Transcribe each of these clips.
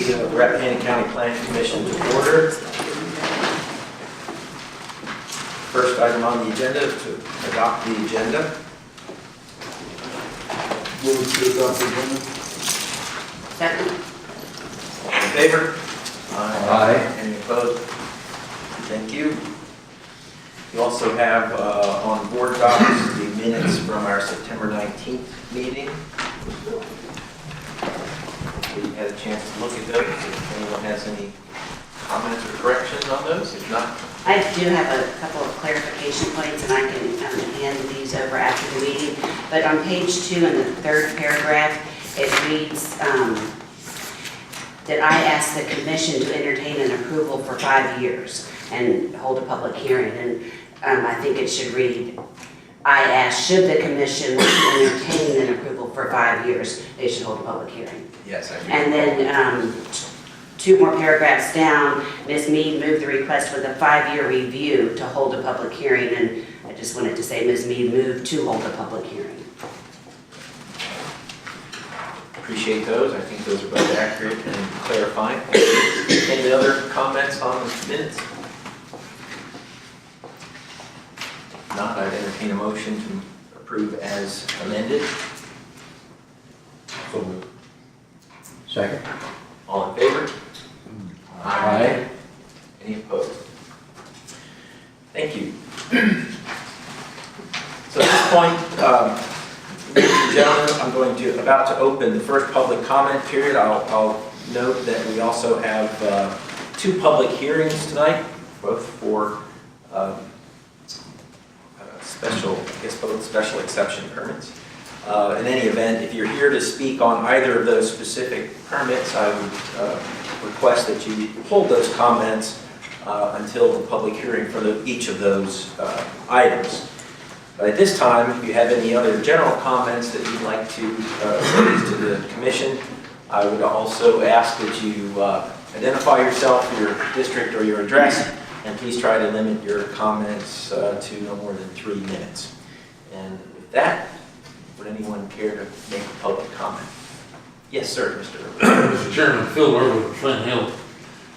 meeting of the Rappahannock County Planning Commission to order. First item on the agenda is to adopt the agenda. Move to adopt the agenda. Second. All in favor? Aye. Any opposed? Thank you. You also have on board docs the minutes from our September 19th meeting. You had a chance to look at those. If anyone has any comments or corrections on those, if not. I do have a couple of clarification points, and I can hand these over after the meeting. But on page 2 in the third paragraph, it reads that I asked the commission to entertain an approval for 5 years and hold a public hearing. And I think it should read, I asked, should the commission want to entertain an approval for 5 years, they should hold a public hearing. Yes, I agree. And then 2 more paragraphs down, Ms. Mead moved the request with a 5-year review to hold a public hearing, and I just wanted to say Ms. Mead moved to hold a public hearing. Appreciate those. I think those are both accurate and clarifying. Any other comments on the minutes? If not, I'd entertain a motion to approve as amended. So moved. Second. All in favor? Aye. Any opposed? Thank you. So at this point, ladies and gentlemen, I'm about to open the first public comment period. I'll note that we also have 2 public hearings tonight, both for both special exception permits. In any event, if you're here to speak on either of those specific permits, I would request that you hold those comments until the public hearing for each of those items. But at this time, if you have any other general comments that you'd like to raise to the commission, I would also ask that you identify yourself, your district, or your address, and please try to limit your comments to no more than 3 minutes. And with that, would anyone care to make a public comment? Yes, sir, Mr. Irwin. Mr. Chairman, Phil Irwin, Flint Hill.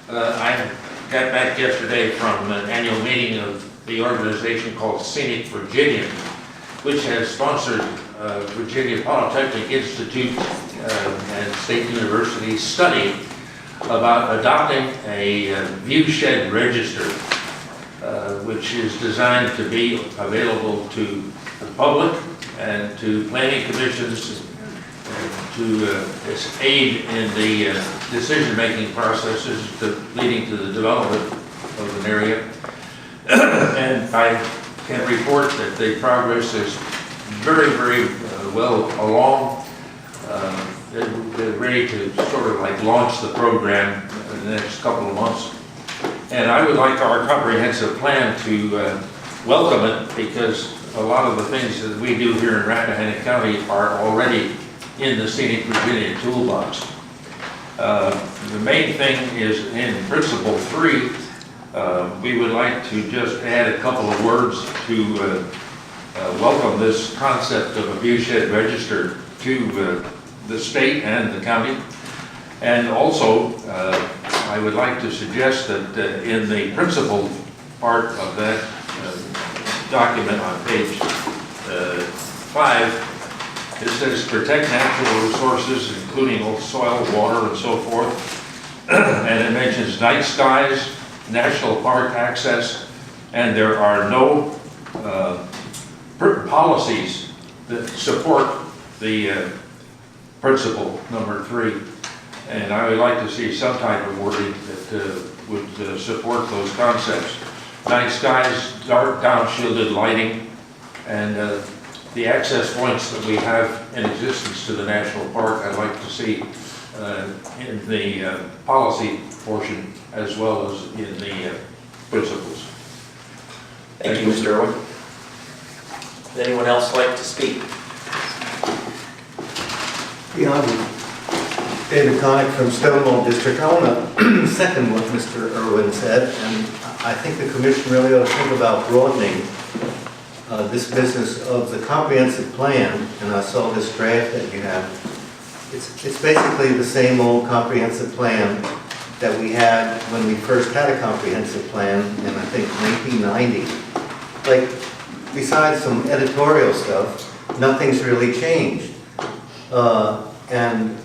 I got back yesterday from an annual meeting of the organization called Scenic Virginia, which has sponsored Virginia Polytechnic Institute and State University study about adopting a viewshed register, which is designed to be available to the public and to planning commissions to aid in the decision-making processes leading to the development of an area. And I can report that the progress is very, very well along. They're ready to sort of like launch the program in the next couple of months. And I would like our comprehensive plan to welcome it, because a lot of the things that we do here in Rappahannock County are already in the Scenic Virginia toolbox. The main thing is in Principle 3, we would like to just add a couple of words to welcome this concept of a viewshed register to the state and the county. And also, I would like to suggest that in the principle part of that document on page 5, it says protect natural resources, including soil, water, and so forth. And it mentions night skies, national park access, and there are no policies that support the principle number 3. And I would like to see some type of wording that would support those concepts. Night skies, dark down-shielded lighting, and the access points that we have in existence to the national park, I'd like to see in the policy portion as well as in the principles. Thank you, Mr. Irwin. Would anyone else like to speak? Yeah, I'm David Connick from Stonewall District. I want to second what Mr. Irwin said, and I think the commission really ought to think about broadening this business of the comprehensive plan, and I saw this draft that you have It's basically the same old comprehensive plan that we had when we first had a comprehensive plan in, I think, 1990. Like, besides some editorial stuff, nothing's really changed. And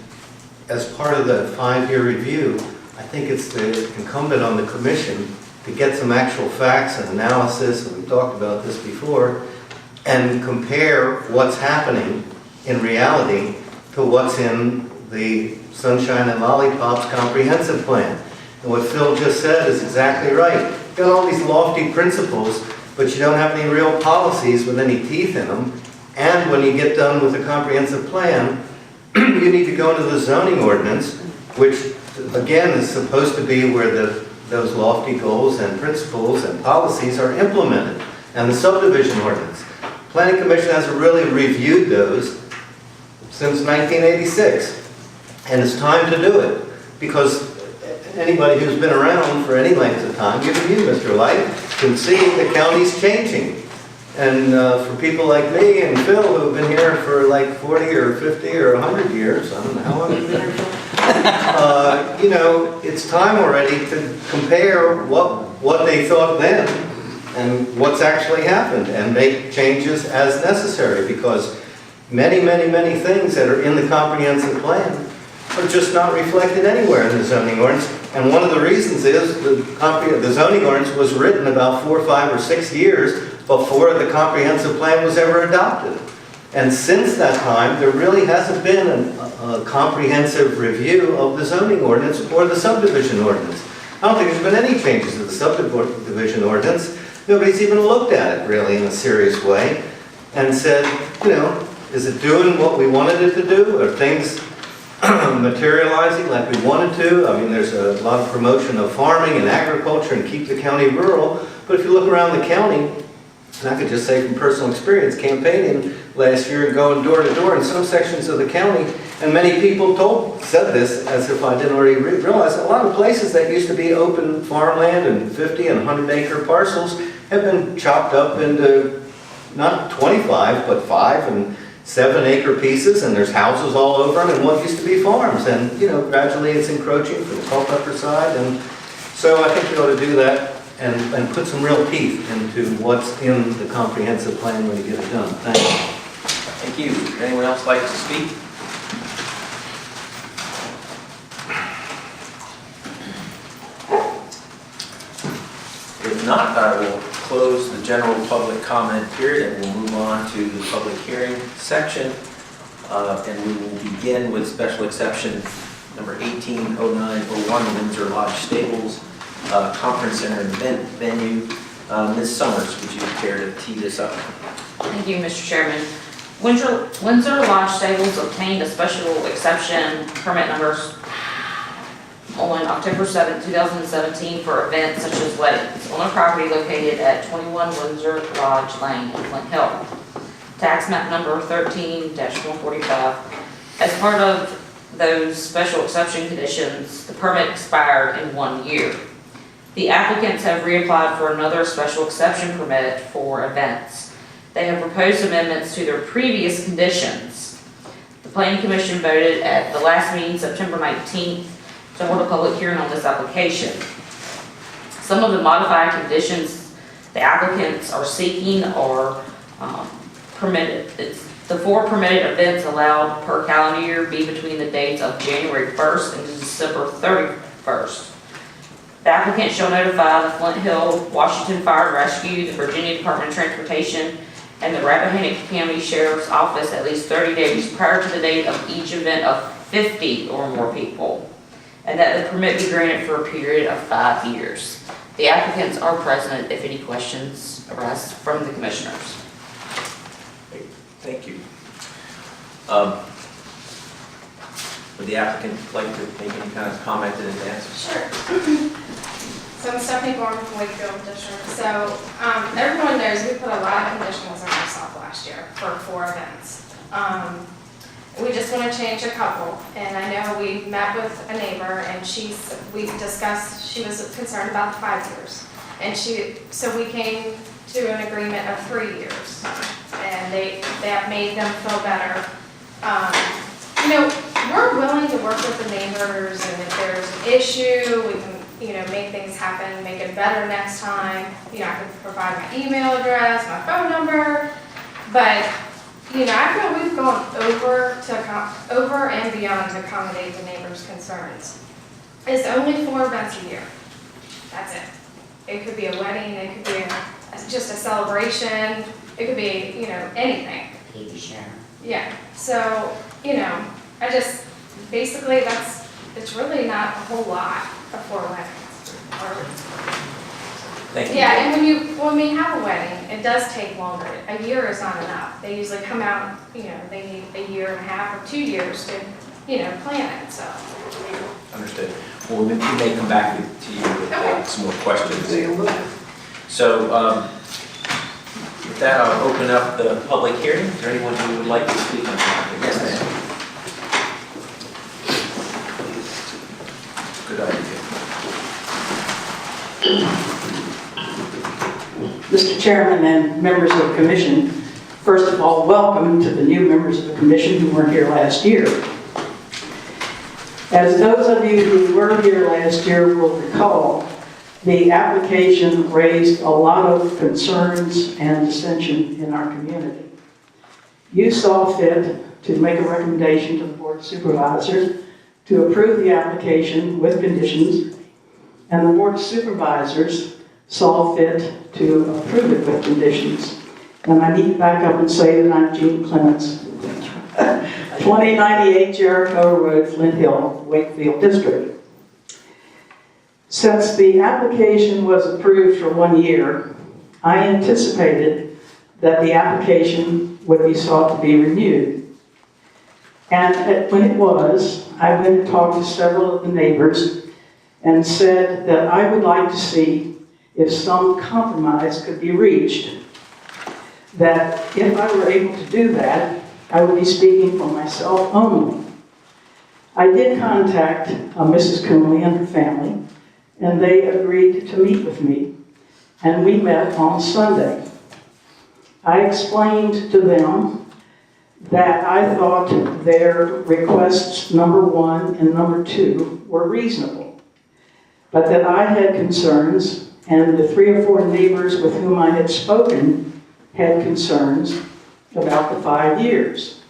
as part of the 5-year review, I think it's incumbent on the commission to get some actual facts and analysis, and we've talked about this before, and compare what's happening in reality to what's in the Sunshine and Lollipops comprehensive plan. And what Phil just said is exactly right. You've got all these lofty principles, but you don't have any real policies with any teeth in them. And when you get done with the comprehensive plan, you need to go into the zoning ordinance, which again is supposed to be where those lofty goals and principles and policies are implemented. And the subdivision ordinance. Planning Commission hasn't really reviewed those since 1986. And it's time to do it, because anybody who's been around for any length of time, even you, Mr. Light, can see the county's changing. And for people like me and Phil, who've been here for like 40 or 50 or 100 years, I don't know how long you've been here for, you know, it's time already to compare what they thought then and what's actually happened, and make changes as necessary, because many, many, many things that are in the comprehensive plan are just not reflected anywhere in the zoning ordinance. And one of the reasons is the zoning ordinance was written about 4, 5, or 6 years before the comprehensive plan was ever adopted. And since that time, there really hasn't been a comprehensive review of the zoning ordinance or the subdivision ordinance. I don't think there's been any changes to the subdivision ordinance. Nobody's even looked at it really in a serious way and said, you know, is it doing what we wanted it to do? Are things materializing like we wanted to? I mean, there's a lot of promotion of farming and agriculture and keep the county rural. But if you look around the county, and I could just say from personal experience, campaigning last year and going door to door in some sections of the county, and many people said this as if I didn't already realize, a lot of places that used to be open farmland and 50 and 100 acre parcels have been chopped up into not 25, but 5 and 7 acre pieces, and there's houses all over them, and what used to be farms. And, you know, gradually it's encroaching from the Culpeper side. And so I think you ought to do that and put some real teeth into what's in the comprehensive plan when you get it done. Thank you. Thank you. Anyone else like to speak? If not, I will close the general public comment period, and we'll move on to the public hearing section. And we will begin with special exception number 180901, Windsor Lodge Stables Conference Center and Event Venue. Ms. Summers, would you care to tee this up? Thank you, Mr. Chairman. Windsor Lodge Stables obtained a special exception permit numbers on October 7, 2017 for events such as weddings on a property located at 21 Windsor Lodge Lane in Flint Hill. Tax map number 13-145. As part of those special exception conditions, the permit expired in 1 year. The applicants have reapplied for another special exception permit for events. They have proposed amendments to their previous conditions. The Planning Commission voted at the last meeting, September 19th, to hold a public hearing on this application. Some of the modified conditions the applicants are seeking are permitted. The 4 permitted events allowed per calendar year be between the dates of January 1st and December 31st. The applicant shall notify the Flint Hill, Washington Fire and Rescue, the Virginia Department of Transportation, and the Rappahannock County Sheriff's Office at least 30 days prior to the date of each event of 50 or more people, and that the permit be granted for a period of 5 years. The applicants are present if any questions arise from the commissioners. Thank you. Would the applicant like to make any kind of comment in advance? Sure. So I'm Stephanie Gorman from Wakefield District. So everyone knows we put a lot of conditionals on ourselves last year for 4 events. We just want to change a couple. And I know we met with a neighbor and we discussed, she was concerned about the 5 years. And so we came to an agreement of 3 years. And that made them feel better. You know, we're willing to work with the neighbors, and if there's an issue, we can, make things happen, make it better next time. I can provide my email address, my phone number, but, I feel we've gone over and beyond to accommodate the neighbors' concerns. It's only 4 events a year. That's it. It could be a wedding, it could be just a celebration, it could be, anything. Baby shower. Yeah, so, I just, basically, it's really not a whole lot of 4 weddings. Thank you. Yeah, and when we have a wedding, it does take longer. A year is not enough. They usually come out, they need a year and a half or 2 years to, plan it, so. Understood. Well, we may come back to you with some more questions. So, with that, I'll open up the public hearing. Is there anyone who would like to speak on that? Yes, ma'am. Good idea. Mr. Chairman and members of the commission, first of all, welcome to the new members of the commission who weren't here last year. As those of you who were here last year will recall, the application raised a lot of concerns and dissension in our community. You saw fit to make a recommendation to the Board of Supervisors to approve the application with conditions, and the Board of Supervisors saw fit to approve it with conditions. And I need to back up and say that I'm Jean Clements, 2098 Jericho Road, Flint Hill, Wakefield District. Since the application was approved for 1 year, I anticipated that the application would be sought to be renewed. And when it was, I went and talked to several of the neighbors and said that I would like to see if some compromise could be reached. That if I were able to do that, I would be speaking for myself only. I did contact Mrs. Coonley and her family, and they agreed to meet with me, and we met on Sunday. I explained to them that I thought their requests, number 1 and number 2, were reasonable, but that I had concerns, and the 3 or 4 neighbors with whom I had spoken had concerns about the 5 years.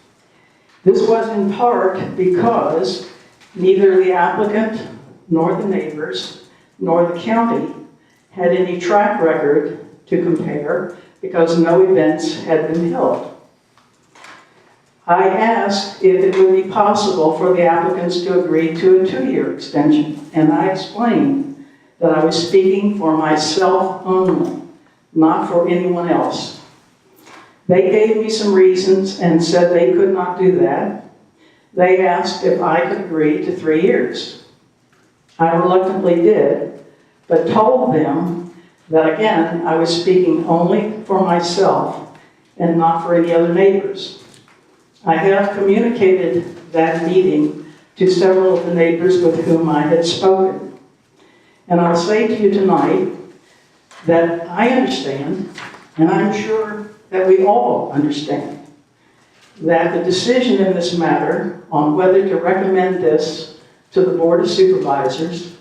This was in part because neither the applicant, nor the neighbors, nor the county had any track record to compare because no events had been held. I asked if it would be possible for the applicants to agree to a 2-year extension, and I explained that I was speaking for myself only, not for anyone else. They gave me some reasons and said they could not do that. They asked if I could agree to 3 years. I reluctantly did, but told them that again, I was speaking only for myself and not for any other neighbors. I have communicated that meeting to several of the neighbors with whom I had spoken. And I'll say to you tonight that I understand, and I'm sure that we all understand, that the decision in this matter on whether to recommend this to the Board of Supervisors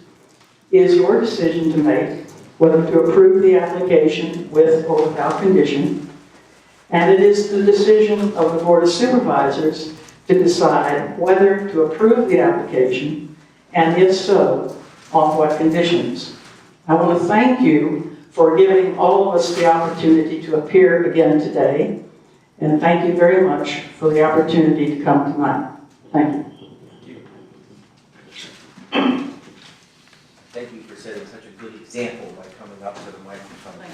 is your decision to make, whether to approve the application with or without condition. And it is the decision of the Board of Supervisors to decide whether to approve the application, and if so, on what conditions. I want to thank you for giving all of us the opportunity to appear again today, and thank you very much for the opportunity to come tonight. Thank you. Thank you for setting such a good example by coming up to the microphone.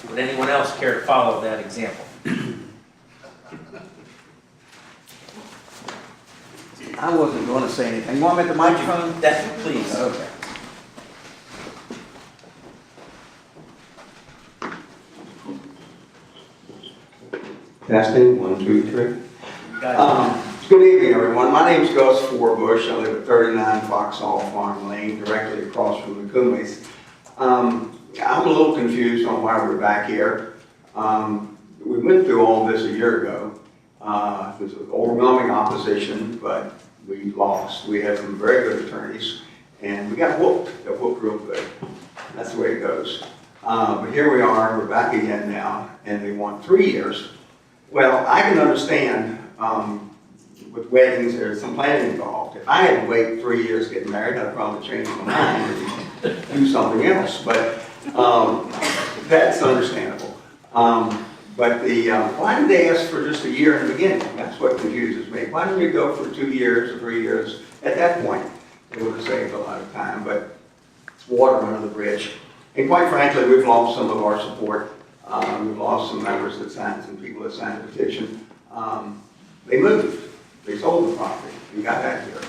Would anyone else care to follow that example? I wasn't going to say anything. You want me at the microphone? Please. Okay. Testing, 1, 2, 3. You got it. Good evening, everyone. My name is Gus Forbush. I live at 39 Foxhall Farm Lane, directly across from the Coonleys. I'm a little confused on why we're back here. We went through all this a year ago. It was overwhelming opposition, but we lost. We had some very good attorneys, and we got whooped real good. That's the way it goes. But here we are, we're back again now, and they want 3 years. Well, I can understand with weddings, there's some planning involved. If I had to wait 3 years to get married, I'd probably change my mind and do something else. But that's understandable. But why did they ask for just a year in the beginning? That's what confuses me. Why didn't we go for 2 years or 3 years? At that point, it would have saved a lot of time, but it's water under the bridge. And quite frankly, we've lost some of our support. We've lost some members that signed, some people that signed the petition. They moved. They sold the property. We got that here.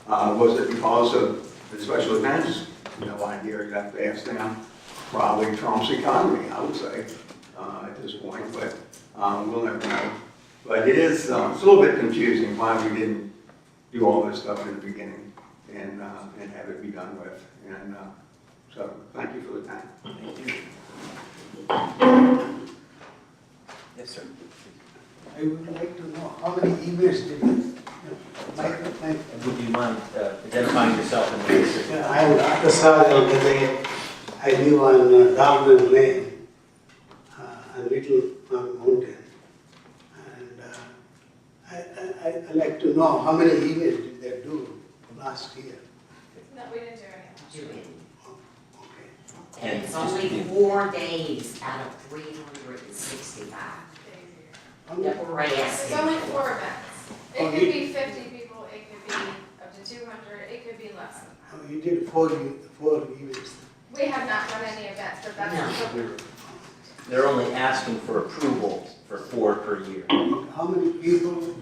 Was it because of the special events? No idea. You'd have to ask them. Probably Trump's economy, I would say, at this point, but we'll never know. But it is, it's a little bit confusing why we didn't do all this stuff in the beginning and have it be done with. And so, thank you for the time. Thank you. Yes, sir. I would like to know how many emails did you, Would you mind identifying yourself in the case? I am Dr. Sajal Gade. I live on Darwin Lane, a little mountain. And I like to know how many emails did they do last year? No, we didn't do any. Do it. Okay. And it's only 4 days out of 365 that we're It's asking only for. 4 events. It could be 50 people, it could be up to 200, it could be less than that. You did four emails. We have not done any events, but that's. No. They're only asking for approval for 4 per year, How many people?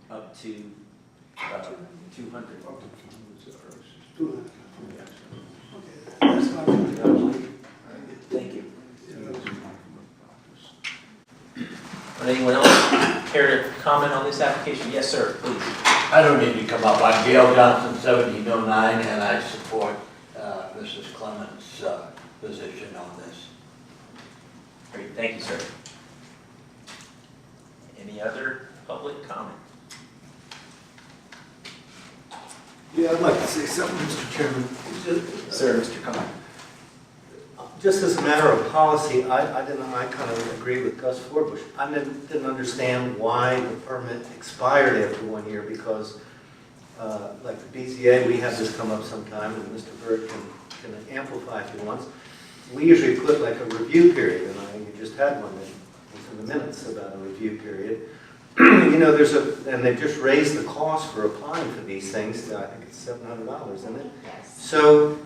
up to 200. 200. Okay, that's not good. Thank you. Would anyone else care to comment on this application? Yes, sir, please. I don't need to come up. I'm Gail Johnson, 1709, and I support Mrs. Clements' position on this. Great, thank you, sir. Any other public comment? Yeah, I'd like to say something, Mr. Chairman. Sir, Mr. Khan. Just as a matter of policy, I kind of agree with Gus Forbush. I didn't understand why the permit expired after 1 year because, like the BZA, we have this come up sometime, and Mr. Bird can amplify if he wants. We usually put like a review period, and you just had one that was in the minutes about a review period. You know, and they just raised the cost for applying for these things. I think it's $700, isn't it? Yes. So,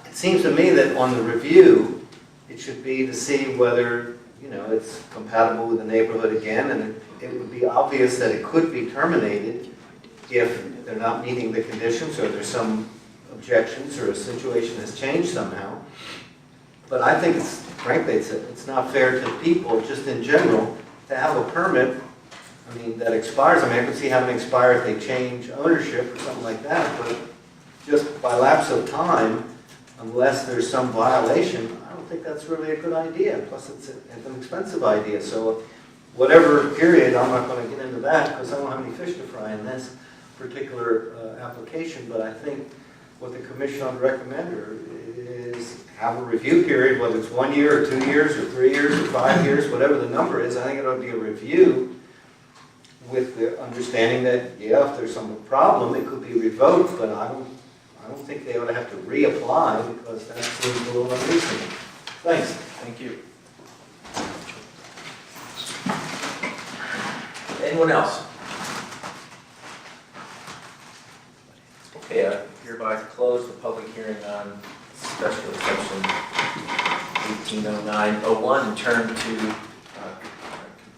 it seems to me that on the review, it should be to see whether, you know, it's compatible with the neighborhood again, and it would be obvious that it could be terminated if they're not meeting the conditions, or there's some objections, or a situation has changed somehow. But I think frankly, it's not fair to people, just in general, to have a permit, I mean, that expires. I mean, I could see having it expire if they change ownership or something like that, but just by lapse of time, unless there's some violation, I don't think that's really a good idea. Plus, it's an expensive idea. So whatever period, I'm not going to get into that because I don't have any fish to fry in this particular application. But I think what the commission ought to recommend is have a review period, whether it's 1 year or 2 years or 3 years or 5 years, whatever the number is. I think it ought to be a review with the understanding that, yeah, if there's some problem, it could be revoked, but I don't think they ought to have to reapply because that seems a little unreasonable. Thanks. Thank you. Anyone else? Okay, I hereby close the public hearing on special exception 180901 and turn to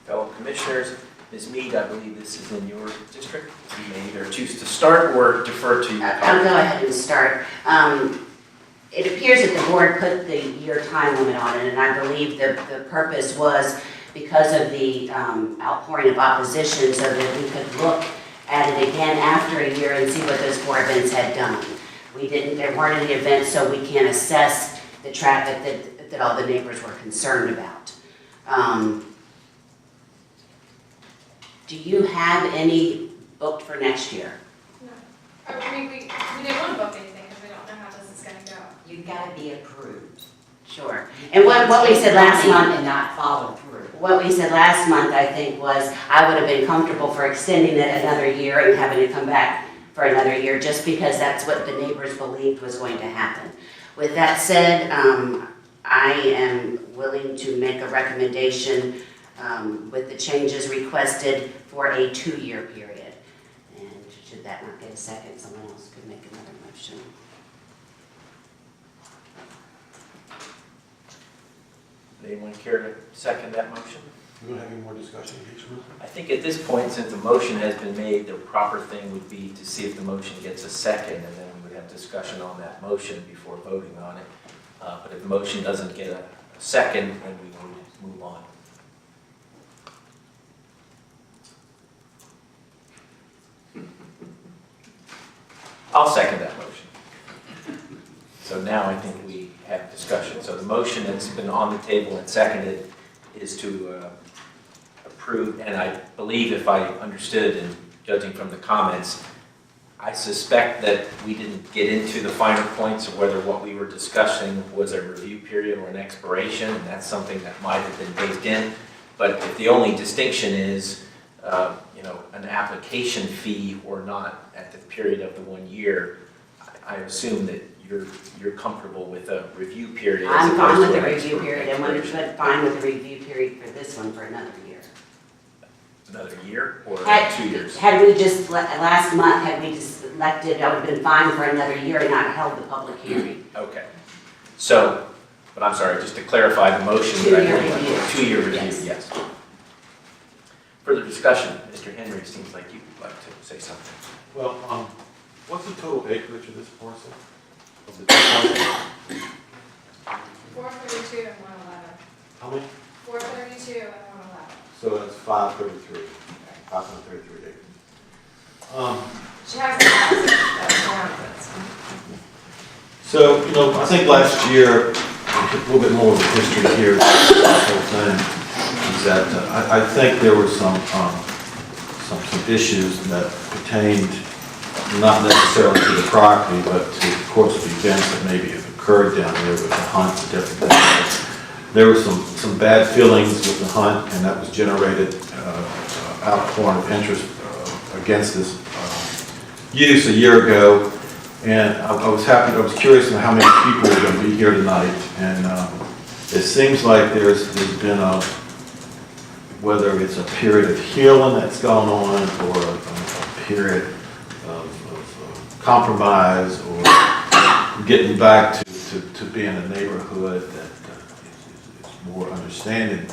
fellow commissioners. Ms. Mead, I believe this is in your district. You may either choose to start or defer to your I'll go ahead and start. It appears that the board put the year time limit on it, and I believe the purpose was because of the outpouring of opposition so that we could look at it again after a year and see what those 4 events had done. There weren't any events, so we can't assess the traffic that all the neighbors were concerned about. Do you have any booked for next year. No. I mean, we didn't want to book anything because we don't know how this is going to go. You've got to be approved. Sure. And what we said last month, And not follow through. what we said last month, I think, was I would have been comfortable for extending it another year and having it come back for another year, just because that's what the neighbors believed was going to happen. With that said, I am willing to make a recommendation with the changes requested for a 2-year period. And should that not get a second, someone else could make another motion. Anyone care to second that motion? We don't have any more discussion on each one? I think at this point, since the motion has been made, the proper thing would be to see if the motion gets a second, and then we would have discussion on that motion before voting on it. But if the motion doesn't get a second, then we will move on. I'll second that motion. So now I think we have discussion. So the motion that's been on the table and seconded is to approve, and I believe if I understood and judging from the comments, I suspect that we didn't get into the finer points of whether what we were discussing was a review period or an expiration, and that's something that might have been baked in. But if the only distinction is, an application fee or not at the period of the 1 year, I assume that you're comfortable with a review period. as I'm fine opposed with to the an review period, and we're fine with the review period for this one for another year. Another year or 2 years? Had we just, last month, had we just elected, I would have been fine for another year and not held the public hearing. Okay. So, but I'm sorry, just to clarify the motion. 2-year review. 2-year review, Yes. yes. Further discussion, Mr. Henry, it seems like you'd like to say something. Well, what's the total acreage of this parcel? Of the 2 parcels? 432 and 111. How many? 432 and 111. So that's 533. 533 acres. She has a house that's around it. So, I think last year, a little bit more of the history here, of the whole thing, is that I think there were some issues that pertained not necessarily to the property, but to, of course, the events that maybe have occurred down there with the hunts and different things. There were some bad feelings with the hunt, and that was generated outpouring of interest against this use a year ago. And I was curious on how many people were going to be here tonight. And it seems like there's been whether it's a period of healing that's gone on, or a period of compromise, or getting back to being a neighborhood that is more understanding.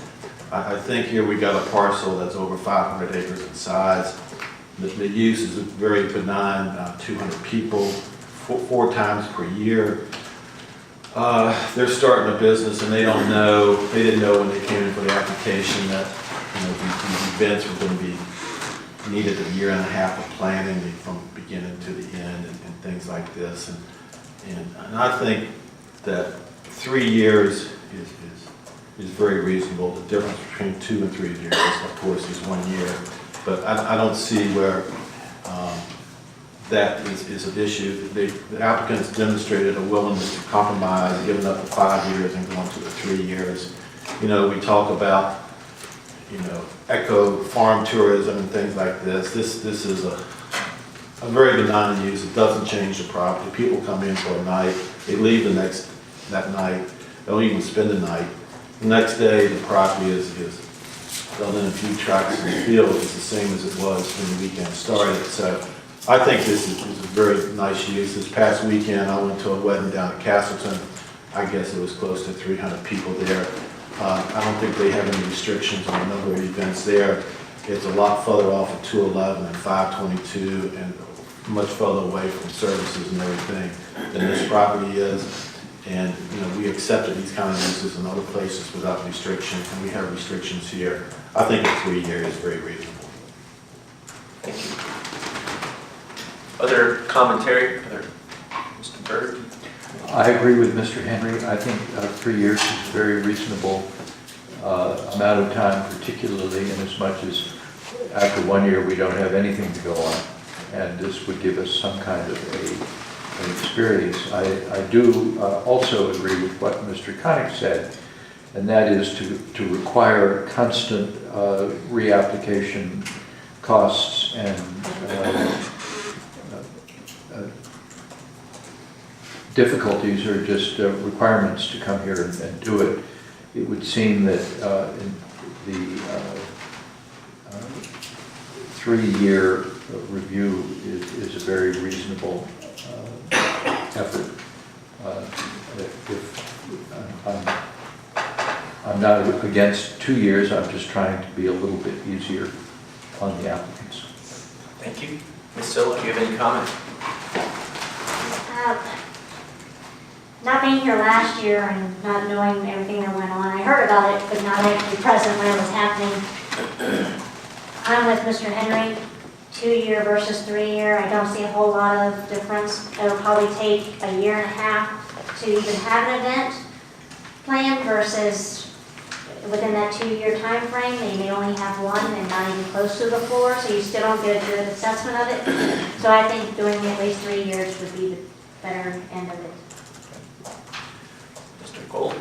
I think here we got a parcel that's over 500 acres in size. The use is very benign, 200 people, four times per year. They're starting a business, and they didn't know when they came in for the application that these events were going to be needed a year and a half of planning from beginning to the end, and things like this. And I think that 3 years is very reasonable. The difference between 2 and 3 years, of course, is 1 year. But I don't see where that is an issue. The applicants demonstrated a willingness to compromise, giving up the 5 years and going to the 3 years. We talk about, eco farm tourism and things like this. This is a very benign use. It doesn't change the property. People come in for a night. They leave that night. They don't even spend the night. The next day, the property is done in a few tracks in the field. It's the same as it was when the weekend started. So I think this is a very nice use. This past weekend, I went to a wedding down at Castleton. I guess it was close to 300 people there. I don't think they have any restrictions on the number of events there. It's a lot further off of 211 and 522, and much further away from services and everything than this property is. And, we accepted these kind of uses in other places without restrictions, and we have restrictions here. I think a 3 year is very reasonable. Thank you. Other commentary? Mr. Byrd? I agree with Mr. Henry. I think 3 years is a very reasonable amount of time, particularly in as much as after 1 year, we don't have anything to go on, and this would give us some kind of an experience. I do also agree with what Mr. Connick said, and that is to require constant reapplication costs and difficulties or just requirements to come here and do it. It would seem that in the 3-year review is a very reasonable effort. I'm not against 2 years, I'm just trying to be a little bit easier on the applicants. Thank you. Ms. Silva, do you have any comment? Not being here last year and not knowing everything that went on, I heard about it, but not actually present when it was happening. I'm with Mr. Henry, 2-year versus 3-year. I don't see a whole lot of difference. It'll probably take a 1.5 years to even have an event planned versus within that 2-year time frame, they may only have one and not even close to the 4, so you still don't get a good assessment of it. So I think doing at least 3 years would be the better end of it. Mr. Gold?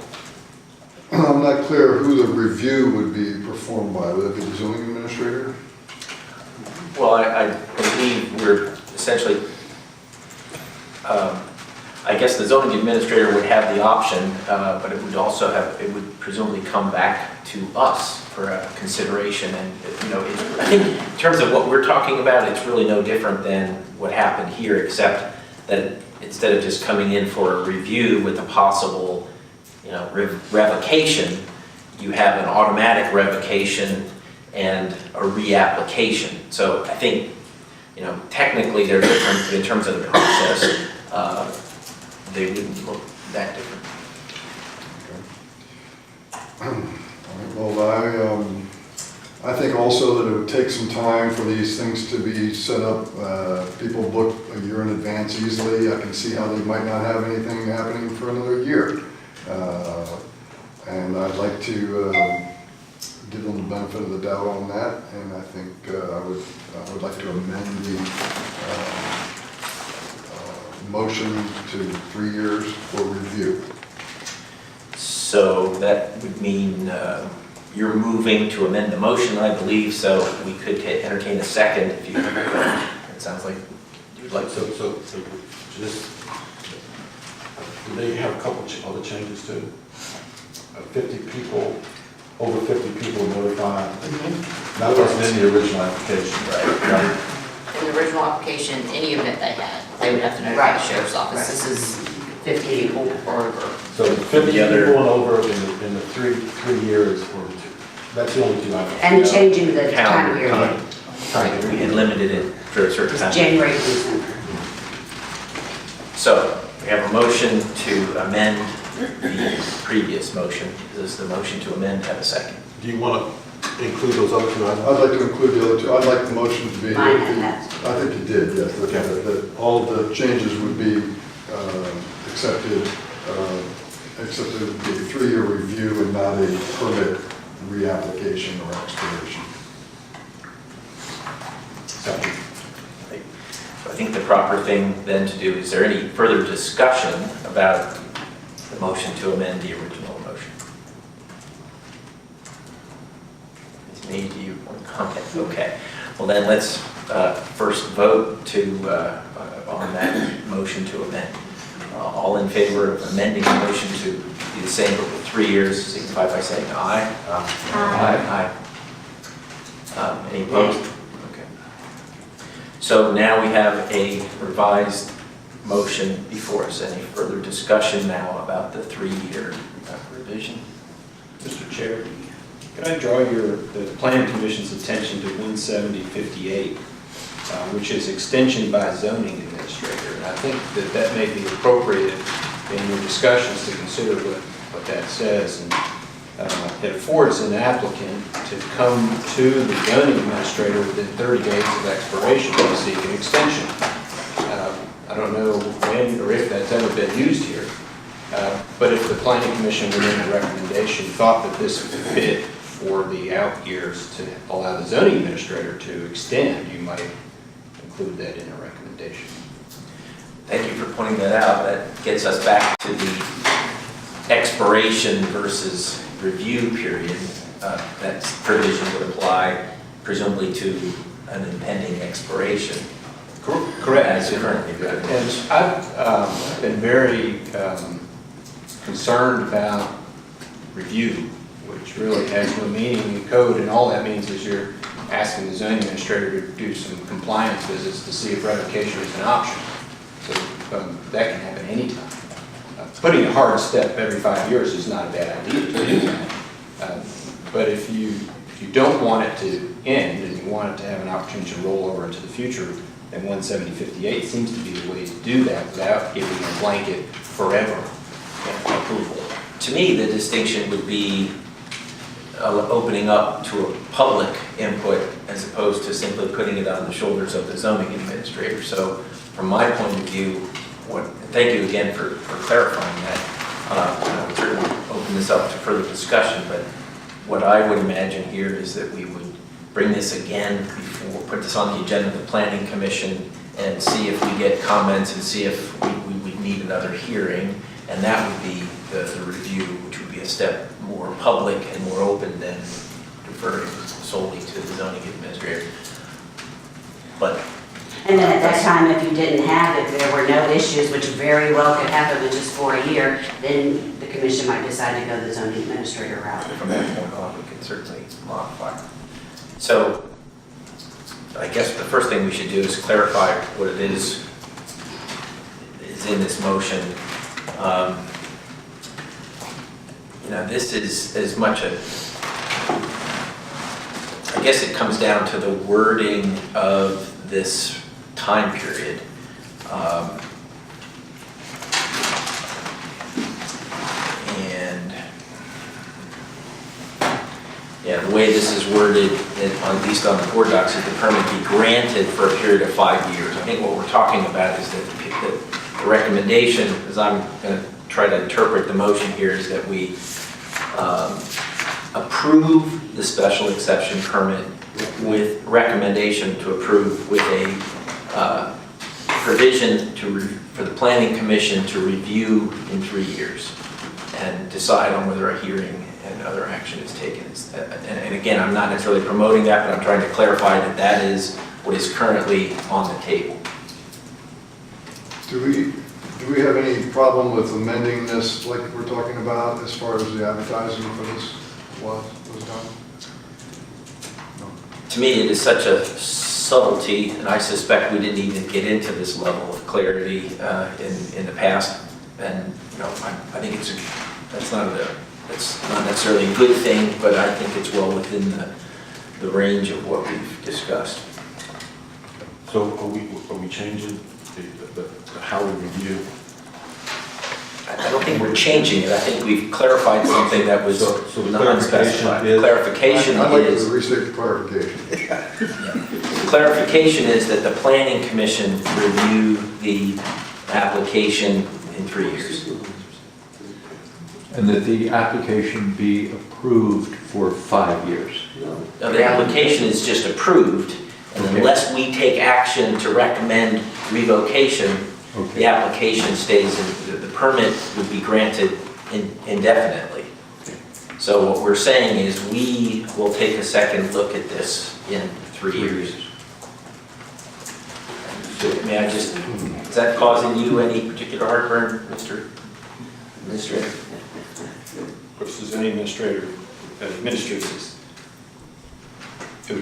I'm not clear who the review would be performed by. Would it be the zoning administrator? Well, I believe we're essentially, I guess the zoning administrator would have the option, but it would also have, it would presumably come back to us for a consideration. And, you know, I think in terms of what we're talking about, it's really no different than what happened here, except that instead of just coming in for a review with a possible, you know, revocation, you have an automatic revocation and a reapplication. So I think, you know, technically they're different, but in terms of the process, they wouldn't look that different. Well, I think also that it would take some time for these things to be set up. People book a year in advance easily. I can see how they might not have anything happening for another year. And I'd like to give them the benefit of the doubt on that. And I think I would like to amend the motion to 3 years for review. So that would mean you're moving to amend the motion, I believe, so we could entertain a second if you, it sounds like you'd like to. So just, do they have a couple other changes too? 50 people, over 50 people notified. That wasn't in the original application. Right. In the original application, any event they had, they would have to notify the sheriff's office. This is 50 people or over. So 50 people and over in the three years, or that's the only 2 items. And changing the time Calendar period. We had limited it for a certain It's time. January to December. So we have a motion to amend the previous motion. Does the motion to amend have a second? Do you want to include those other 2 items? I'd like to include the other 2. I'd like the motion to be. Mine had that. I think you did, yes. That all the changes would be accepted, except it would be a 3-year review and not a permit reapplication or expiration. So I think the proper thing then to do, is there any further discussion about the motion to amend the original motion? It's me, do you want to comment? Okay. Well then let's first vote on that motion to amend. All in favor of amending the motion to be the same but with 3 years, signify by saying aye. Aye. Any opposed? Okay. So now we have a revised motion before us. Any further discussion now about the 3-year revision? Mr. Chair, can I draw the Planning Commission's attention to 17058, which is extension by zoning administrator. And I think that may be appropriate in your discussions to consider what that says. And it affords an applicant to come to the zoning administrator within 30 days of expiration to seek an extension. I don't know when or if that's ever been used here, but if the Planning Commission within the recommendation thought that this fit for the out years to allow the zoning administrator to extend, you might include that in a recommendation. Thank you for pointing that out. That gets us back to the expiration versus review period. That provision would apply presumably to an impending expiration. Correct. As currently written. And I've been very concerned about review, which really has no meaning in code, and all that means is you're asking the zoning administrator to do some compliance visits to see if revocation is an option. So that can happen anytime. Putting a hard step every 5 years is not a bad idea to do that. But if you don't want it to end and you want it to have an opportunity to roll over into the future, then 17058 seems to be the way to do that without giving a blanket forever approval. To me, the distinction would be opening up to a public input as opposed to simply putting it on the shoulders of the zoning administrator. So from my point of view, thank you again for clarifying that. I would certainly open this up to further discussion, but what I would imagine here is that we would bring this again before, put this on the agenda of the Planning Commission and see if we get comments and see if we need another hearing. And that would be the review, which would be a step more public and more open than deferring solely to the zoning administrator. But And then at that time, if you didn't have it, there were no issues, which very well could happen with just for a year, then the commission might decide to go the zoning administrator route. from that point on, we can certainly modify. So I guess the first thing we should do is clarify what it is in this motion. This is as much I guess it comes down to the wording of this time period. The way this is worded, at least on the board docs, is the permit be granted for a period of 5 years. I think what we're talking about is that the recommendation, as I'm going to try to interpret the motion here, is that we approve the special exception permit with recommendation to approve with a provision for the Planning Commission to review in 3 years and decide on whether a hearing and other action is taken. And again, I'm not necessarily promoting that, but I'm trying to clarify that that is what is currently on the table. Do we have any problem with amending this like we're talking about as far as the advertising for this was done? No. To me, it is such a subtlety, and I suspect we didn't even get into this level of clarity in the past. And I think that's not necessarily a good thing, but I think it's well within the range of what we've discussed. So are we changing the how we review? I don't think we're changing it. I think we've clarified something that was So the non-specified. clarification I'd like is to restate the clarification. the clarification is that the Planning Commission review the application in 3 years. And that the application be approved for 5 years. Now, the application is just approved, and Okay. unless we take action to recommend revocation, the application stays, the permit would be granted indefinitely. So what we're saying is we will take a second look at this in 3 years. May I just, is that causing you any particular heartburn, Mr. Administrator? Of course, the zoning administrator administers this.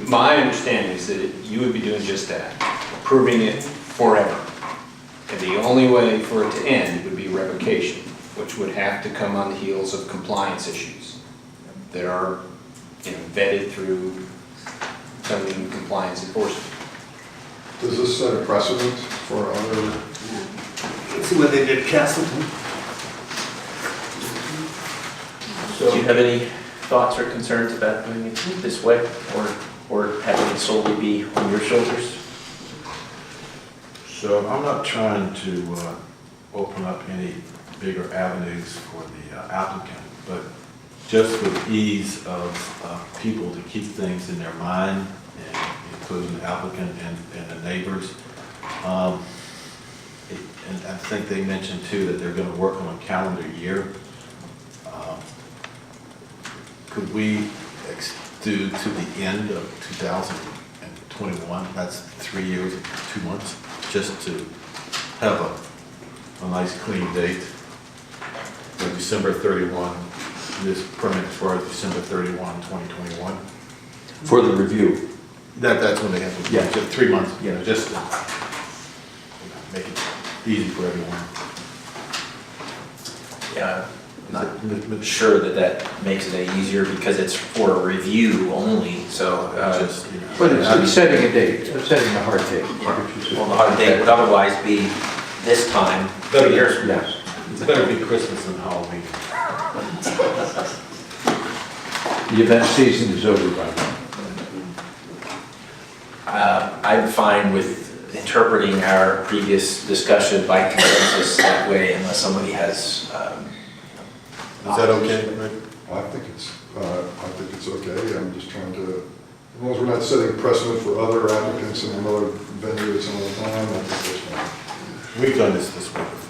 My understanding is that you would be doing just that, approving it forever. And the only way for it to end would be revocation, which would have to come on the heels of compliance issues that are vetted through zoning compliance enforcement. Does this set a precedent for other? See what they did, Castleton? Do you have any thoughts or concerns about doing it this way, or having it solely be on your shoulders? So I'm not trying to open up any bigger avenues for the applicant, but just for the ease of people to keep things in their mind, and including the applicant and the neighbors. And I think they mentioned too that they're going to work on a calendar year. Could we do to the end of 2021? That's 3 years, 2 months, just to have a nice clean date. Or December 31, this permit for December 31, 2021. For the review. That's when they have to, Yeah. just 3 months, just to make it easy for everyone. Yeah, I'm not sure that makes it any easier because it's for a review only, so. But it's setting a date, it's setting a hard date. Well, the hard date would otherwise be this time, 2 years from now. Yes. It's better be Christmas than Halloween. The event season is over by now. I'm fine with interpreting our previous discussion by consensus that way unless somebody has. Is that okay, Rick? I think it's okay. I'm just trying to, as long as we're not setting precedent for other applicants in another venue at some other time, I think that's fine. We've done this way before.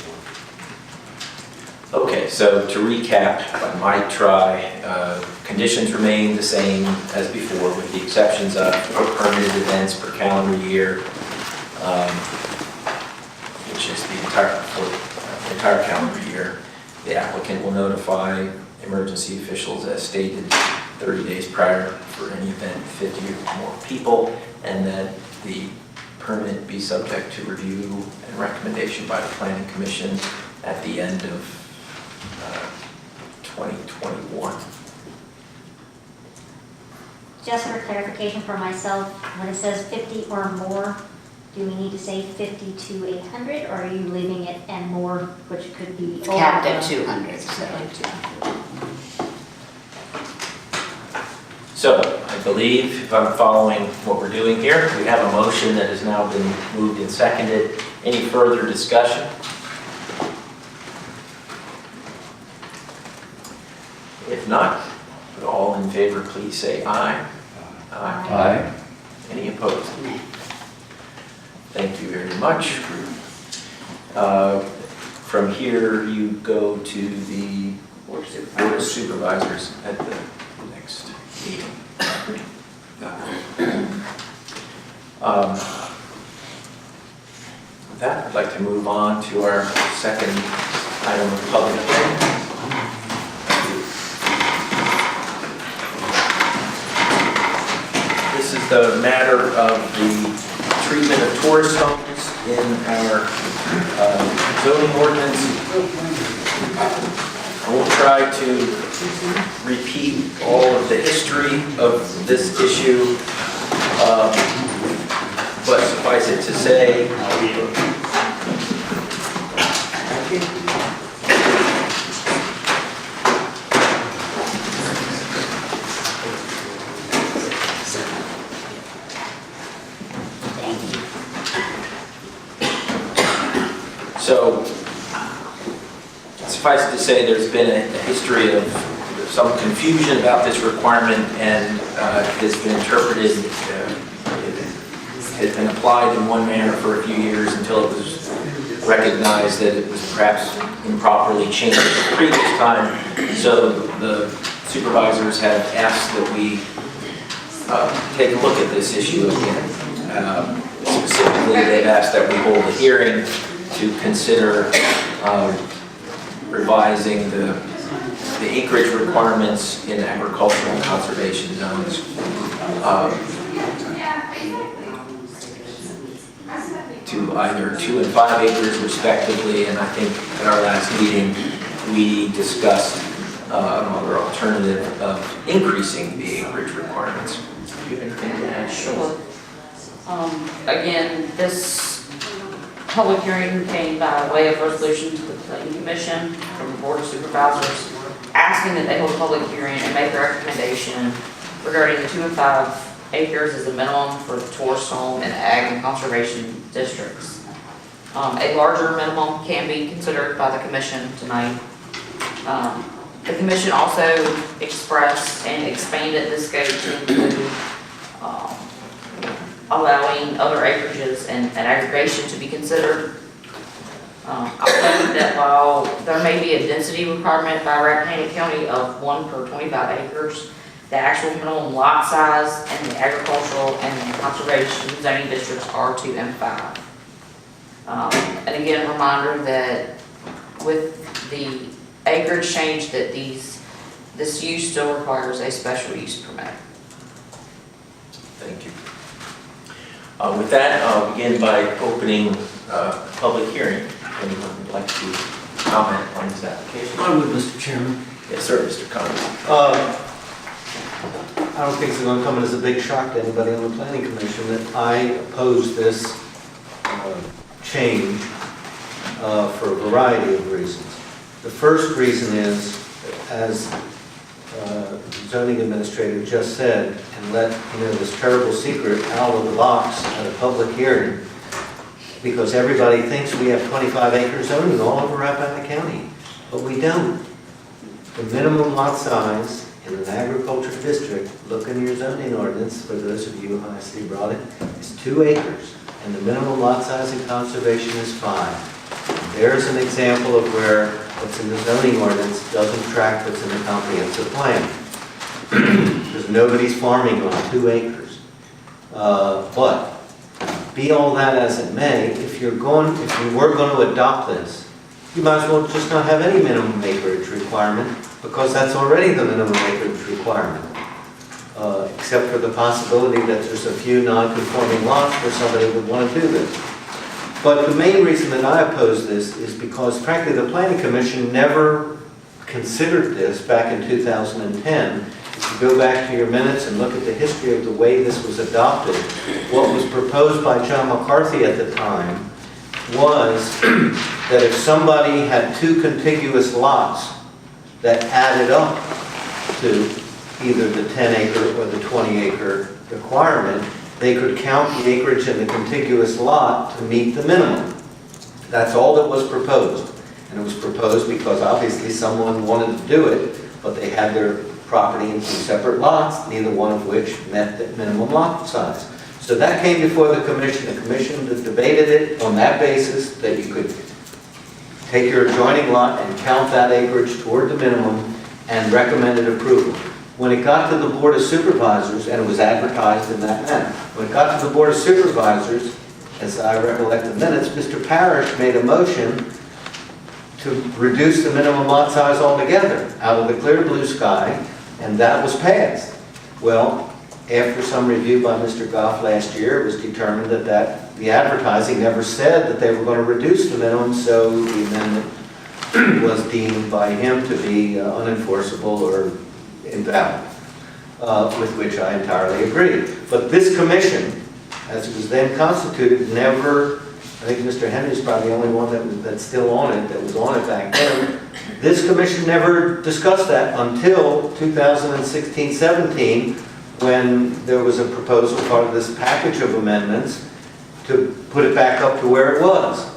Okay, so to recap, I might try, conditions remain the same as before with the exceptions of permitted events per calendar year, which is the entire calendar year. The applicant will notify emergency officials as stated 30 days prior for any event 50 or more people, and that the permit be subject to review and recommendation by the Planning Commission at the end of 2021. Just for clarification for myself, when it says 50 or more, do we need to say 50 to 800, or are you leaving it and more, which could be over? Capped at 200, So I believe, if I'm following what we're doing here, we have a motion that has now been moved and seconded. Any further discussion? If not, would all in favor please say aye. Aye. Any opposed? Thank you very much. From here, you go to the Board of Supervisors at the next meeting. With that, I'd like to move on to our second item of public hearing. This is the matter of the treatment of tourist homes in our zoning ordinance. I won't try to repeat all of the history of this issue, but suffice it to say, so, suffice it to say, there's been a history of some confusion about this requirement, and it has been interpreted, it has been applied in one manner for a few years until it was recognized that it was perhaps improperly changed the previous time. So the supervisors have asked that we take a look at this issue again. Specifically, they've asked that we hold a hearing to consider revising the acreage requirements in agricultural and conservation zones to either 2 and 5 acres respectively, and I think at our last meeting we discussed another alternative of increasing the acreage requirements. Do you have anything to add? Sure. Again, this public hearing came by way of resolution to the Planning Commission from the Board of Supervisors, asking that they hold a public hearing and make a recommendation regarding the 2 and 5 acres as a minimum for the tourist home and ag and conservation districts. A larger minimum can be considered by the commission tonight. The commission also expressed and expanded the scope to include allowing other acreages and aggregation to be considered. I noted that while there may be a density requirement by Rappahannock County of 1 per 25 acres, the actual minimum lot size and the agricultural and the conservation zoning districts are 2 and 5. And again, a reminder that with the acreage change that this use still requires a special use permit. Thank you. With that, I'll begin by opening a public hearing. Anyone would like to comment on this application? I would, Mr. Chairman. Yes, sir, Mr. Connors. I don't think it's going to come as a big shock to anybody on the Planning Commission that I oppose this change for a variety of reasons. The first reason is, as the zoning administrator just said, and let this terrible secret out of the box at a public hearing, because everybody thinks we have 25 acre zoning all over Rappahannock County, but we don't. The minimum lot size in an agriculture district, look in your zoning ordinance, for those of you who I see brought it, is 2 acres, and the minimum lot size in conservation is 5. There's an example of where what's in the zoning ordinance doesn't track what's in the comprehensive plan. Because nobody's farming on 2 acres. But be all that as it may, if you were going to adopt this, you might as well just not have any minimum acreage requirement, because that's already the minimum acreage requirement. Except for the possibility that there's a few non-conforming lots where somebody would want to do this. But the main reason that I oppose this is because, frankly, the Planning Commission never considered this back in 2010. If you go back to your minutes and look at the history of the way this was adopted, what was proposed by John McCarthy at the time was that if somebody had 2 contiguous lots that added up to either the 10 acre or the 20 acre requirement, they could count the acreage in the contiguous lot to meet the minimum. That's all that was proposed. And it was proposed because obviously someone wanted to do it, but they had their property in 2 separate lots, neither one of which met the minimum lot size. So that came before the commission. The commission debated it on that basis, that you could take your adjoining lot and count that acreage toward the minimum, and recommended approval. When it got to the Board of Supervisors, and it was advertised in that manner, when it got to the Board of Supervisors, as I recollect the minutes, Mr. Parrish made a motion to reduce the minimum lot size altogether out of the clear blue sky, and that was passed. Well, after some review by Mr. Goff last year, it was determined that the advertising never said that they were going to reduce the minimum, so the amendment was deemed by him to be unenforceable or invalid, with which I entirely agree. But this commission, as it was then constituted, never, I think Mr. Henry's probably the only one that's still on it, that was on it back then. This commission never discussed that until 2016-17, when there was a proposal, part of this package of amendments, to put it back up to where it was.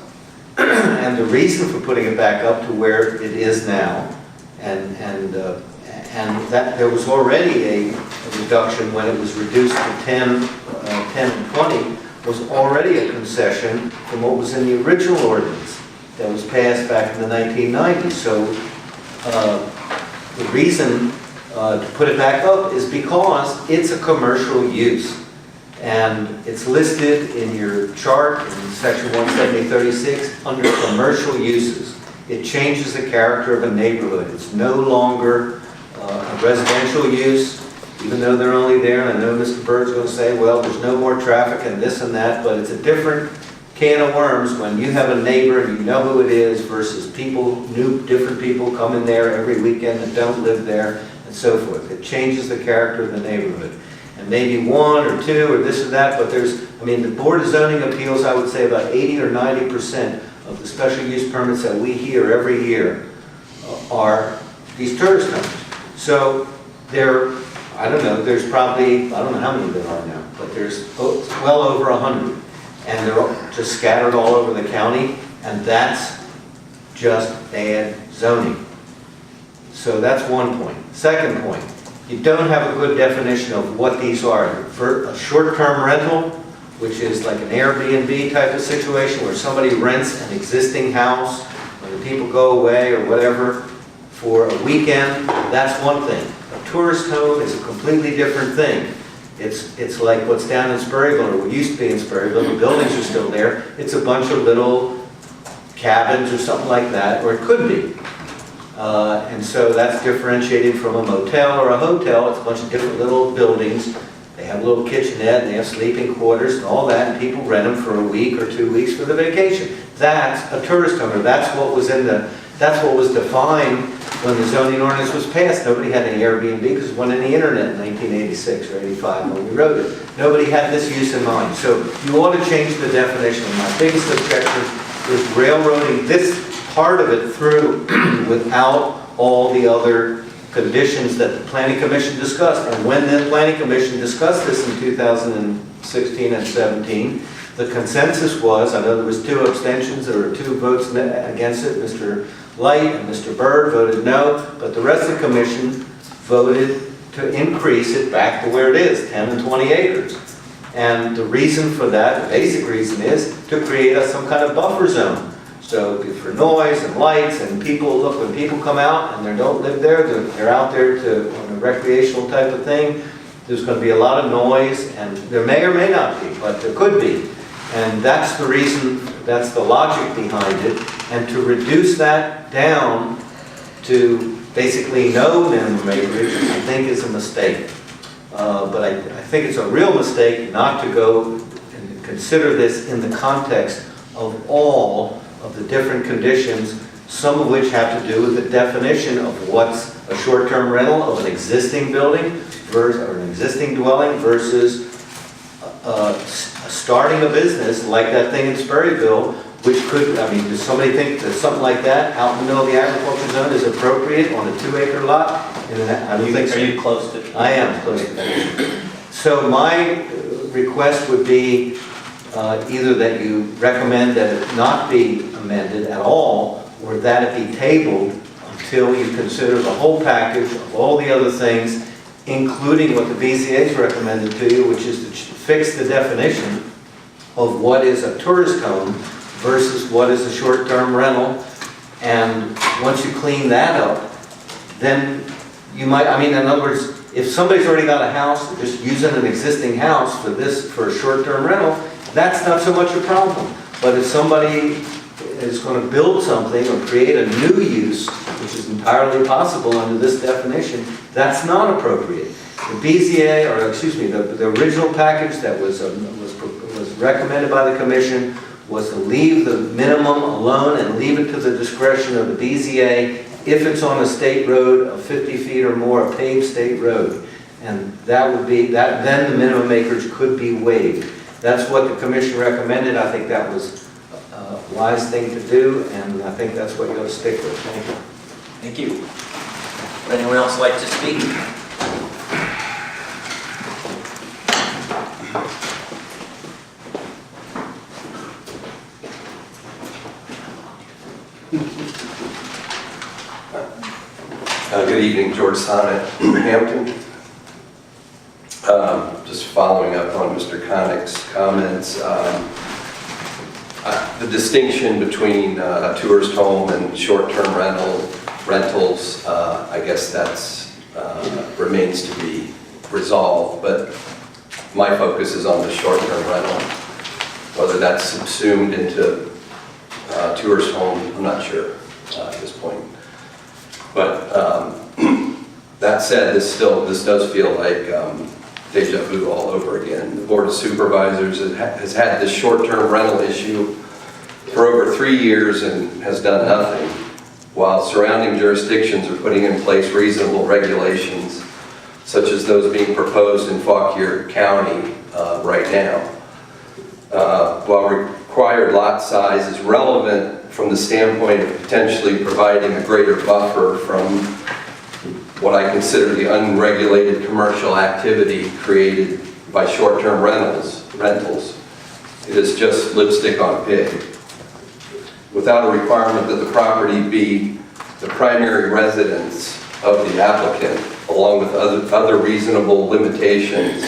And the reason for putting it back up to where it is now, and that there was already a reduction when it was reduced to 10 and 20, was already a concession from what was in the original ordinance that was passed back in the 1990s. So the reason to put it back up is because it's a commercial use. And it's listed in your chart in section 170-36 under commercial uses. It changes the character of a neighborhood. It's no longer a residential use, even though they're only there. And I know Mr. Bird's going to say, well, there's no more traffic and this and that, but it's a different can of worms when you have a neighbor and you know who it is versus different people come in there every weekend that don't live there and so forth. It changes the character of the neighborhood. And maybe 1 or 2 or this or that, but the Board of Zoning Appeals, I would say about 80 or 90% of the special use permits that we hear every year are these tourist homes. So I don't know, there's probably, I don't know how many there are now, but there's well over 100. And they're all just scattered all over the county, and that's just bad zoning. So that's one point. Second point, you don't have a good definition of what these are. For a short-term rental, which is like an Airbnb type of situation where somebody rents an existing house, when the people go away or whatever, for a weekend, that's one thing. A tourist home is a completely different thing. It's like what's down in Sperryville, or what used to be in Sperryville, the buildings are still there. It's a bunch of little cabins or something like that, or it could be. And so that's differentiated from a motel or a hotel. It's a bunch of different little buildings. They have a little kitchenette, and they have sleeping quarters and all that, and people rent them for a week or 2 weeks for the vacation. That's a tourist home, or that's what was defined when the zoning ordinance was passed. Nobody had any Airbnb because it wasn't on the internet in 1986 or 85 when we wrote it. Nobody had this use in mind. So you ought to change the definition. My biggest objection is railroading this part of it through without all the other conditions that the Planning Commission discussed. And when the Planning Commission discussed this in 2016 and 17, the consensus was, I know there was 2 abstentions, there were 2 votes against it. Mr. Light and Mr. Byrd voted no, but the rest of the commission voted to increase it back to where it is, 10 and 20 acres. And the reason for that, the basic reason is to create some kind of buffer zone. So for noise and lights and people, look, when people come out and they don't live there, they're out there on a recreational type of thing, there's going to be a lot of noise, and there may or may not be, but there could be. And that's the reason, that's the logic behind it. And to reduce that down to basically no minimum acreage, I think is a mistake. But I think it's a real mistake not to go and consider this in the context of all of the different conditions, some of which have to do with the definition of what's a short-term rental of an existing building or an existing dwelling versus starting a business like that thing in Sperryville, which could, I mean, does somebody think that something like that out in the middle of the agriculture zone is appropriate on a 2-acre lot? I don't think so. Are you close to? I am close to that. So my request would be either that you recommend that it not be amended at all, or that it be tabled until you consider the whole package of all the other things, including what the BZA's recommended to you, which is to fix the definition of what is a tourist home versus what is a short-term rental. And once you clean that up, then you might, I mean, in other words, if somebody's already got a house, they're just using an existing house for a short-term rental, that's not so much a problem. But if somebody is going to build something or create a new use, which is entirely possible under this definition, that's not appropriate. The BZA, or excuse me, the original package that was recommended by the commission was to leave the minimum alone and leave it to the discretion of the BZA if it's on a state road of 50 feet or more, a paved state road. And that would be, then the minimum acreage could be waived. That's what the commission recommended. I think that was a wise thing to do, and I think that's what you ought to stick with. Thank you. Thank you. Would anyone else like to speak? Good evening, George Sonnet, Hampton. Just following up on Mr. Connick's comments, the distinction between a tourist home and short-term rentals, I guess that's remains to be resolved, but my focus is on the short-term rental. Whether that's subsumed into tourist home, I'm not sure at this point. But that said, this does feel like deja vu all over again. The Board of Supervisors has had this short-term rental issue for over 3 years and has done nothing, while surrounding jurisdictions are putting in place reasonable regulations, such as those being proposed in Fauquier County right now. While required lot size is relevant from the standpoint of potentially providing a greater buffer from what I consider the unregulated commercial activity created by short-term rentals. It is just lipstick on a pig. Without a requirement that the property be the primary residence of the applicant, along with other reasonable limitations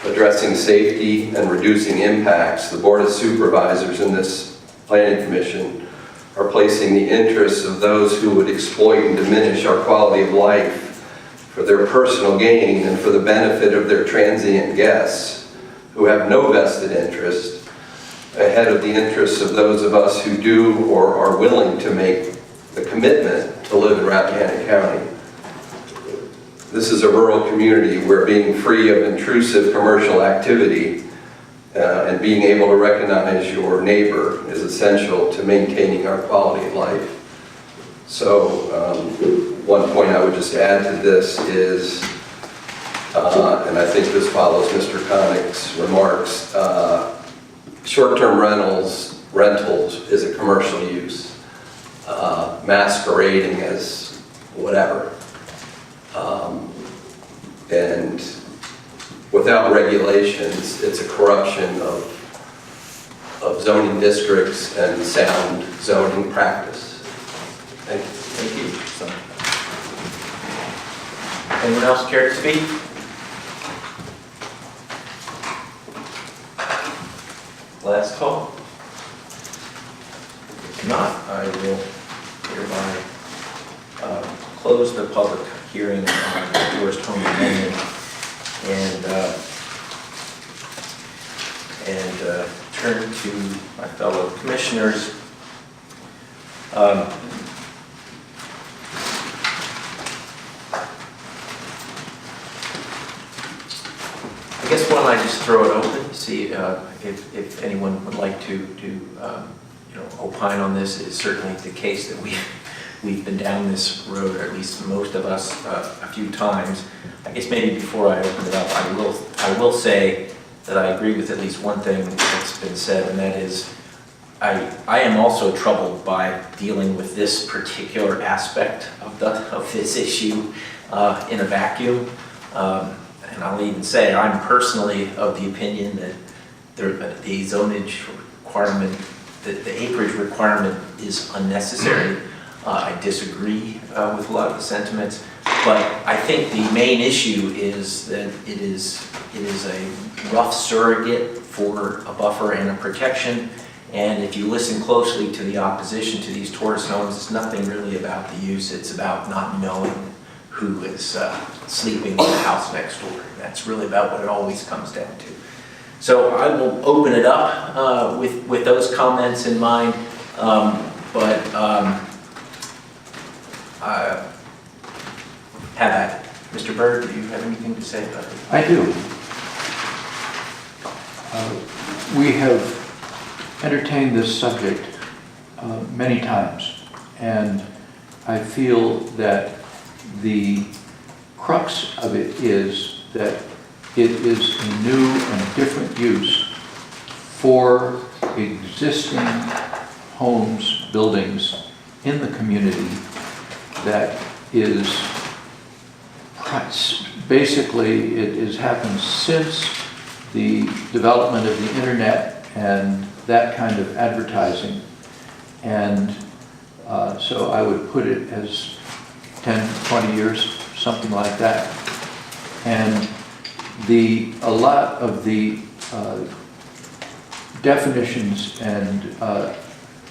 addressing safety and reducing impacts, the Board of Supervisors and this Planning Commission are placing the interests of those who would exploit and diminish our quality of life for their personal gain and for the benefit of their transient guests who have no vested interest ahead of the interests of those of us who do or are willing to make the commitment to live in Rappahannock County. This is a rural community where being free of intrusive commercial activity and being able to recognize your neighbor is essential to maintaining our quality of life. So one point I would just add to this is, and I think this follows Mr. Connick's remarks, short-term rentals is a commercial use, masquerading as whatever. And without regulations, it's a corruption of zoning districts and sound zoning practice. Thank you. Thank you. So, anyone else care to speak? Last call. If not, I will hereby close the public hearing on the tourist home amendment and turn to my fellow commissioners. I guess why don't I just throw it open to see if anyone would like to opine on this. It's certainly the case that we've been down this road, or at least most of us, a few times. I guess maybe before I open it up, I will say that I agree with at least one thing that's been said, and that is I am also troubled by dealing with this particular aspect of this issue in a vacuum. And I'll even say I'm personally of the opinion that the zonage requirement, that the acreage requirement is unnecessary. I disagree with a lot of the sentiments, but I think the main issue is that it is a rough surrogate for a buffer and a protection. And if you listen closely to the opposition to these tourist homes, it's nothing really about the use. It's about not knowing who is sleeping in the house next door. That's really about what it always comes down to. So I will open it up with those comments in mind. Have at it. Mr. Byrd, do you have anything to say about it? I do. We have entertained this subject many times, and I feel that the crux of it is that it is a new and different use for existing homes, buildings in the community that is basically, it has happened since the development of the internet and that kind of advertising. And so I would put it as 10, 20 years, something like that. And a lot of the definitions and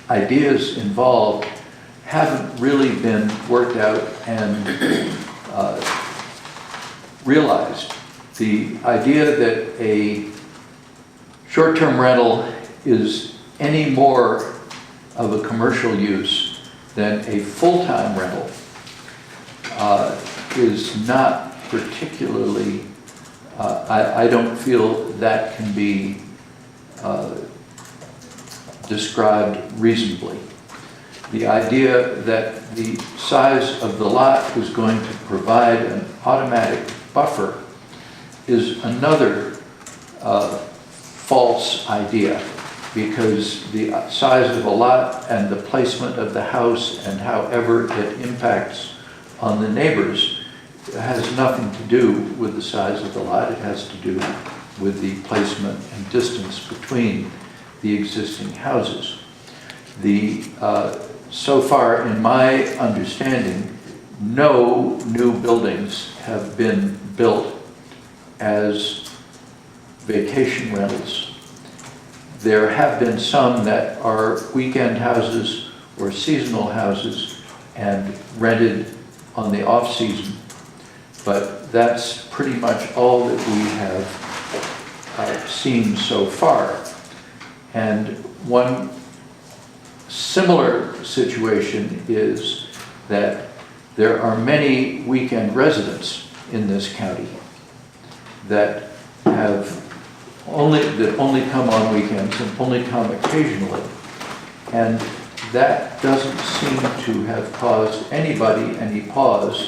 ideas involved haven't really been worked out and realized. The idea that a short-term rental is any more of a commercial use than a full-time rental is not particularly, I don't feel that can be described reasonably. The idea that the size of the lot is going to provide an automatic buffer is another false idea, because the size of a lot and the placement of the house and however it impacts on the neighbors has nothing to do with the size of the lot. It has to do with the placement and distance between the existing houses. so far, in my understanding, no new buildings have been built as vacation rentals. There have been some that are weekend houses or seasonal houses and rented on the off-season, but that's pretty much all that we have seen so far. And one similar situation is that there are many weekend residents in this county that only come on weekends and only come occasionally. And that doesn't seem to have caused anybody any pause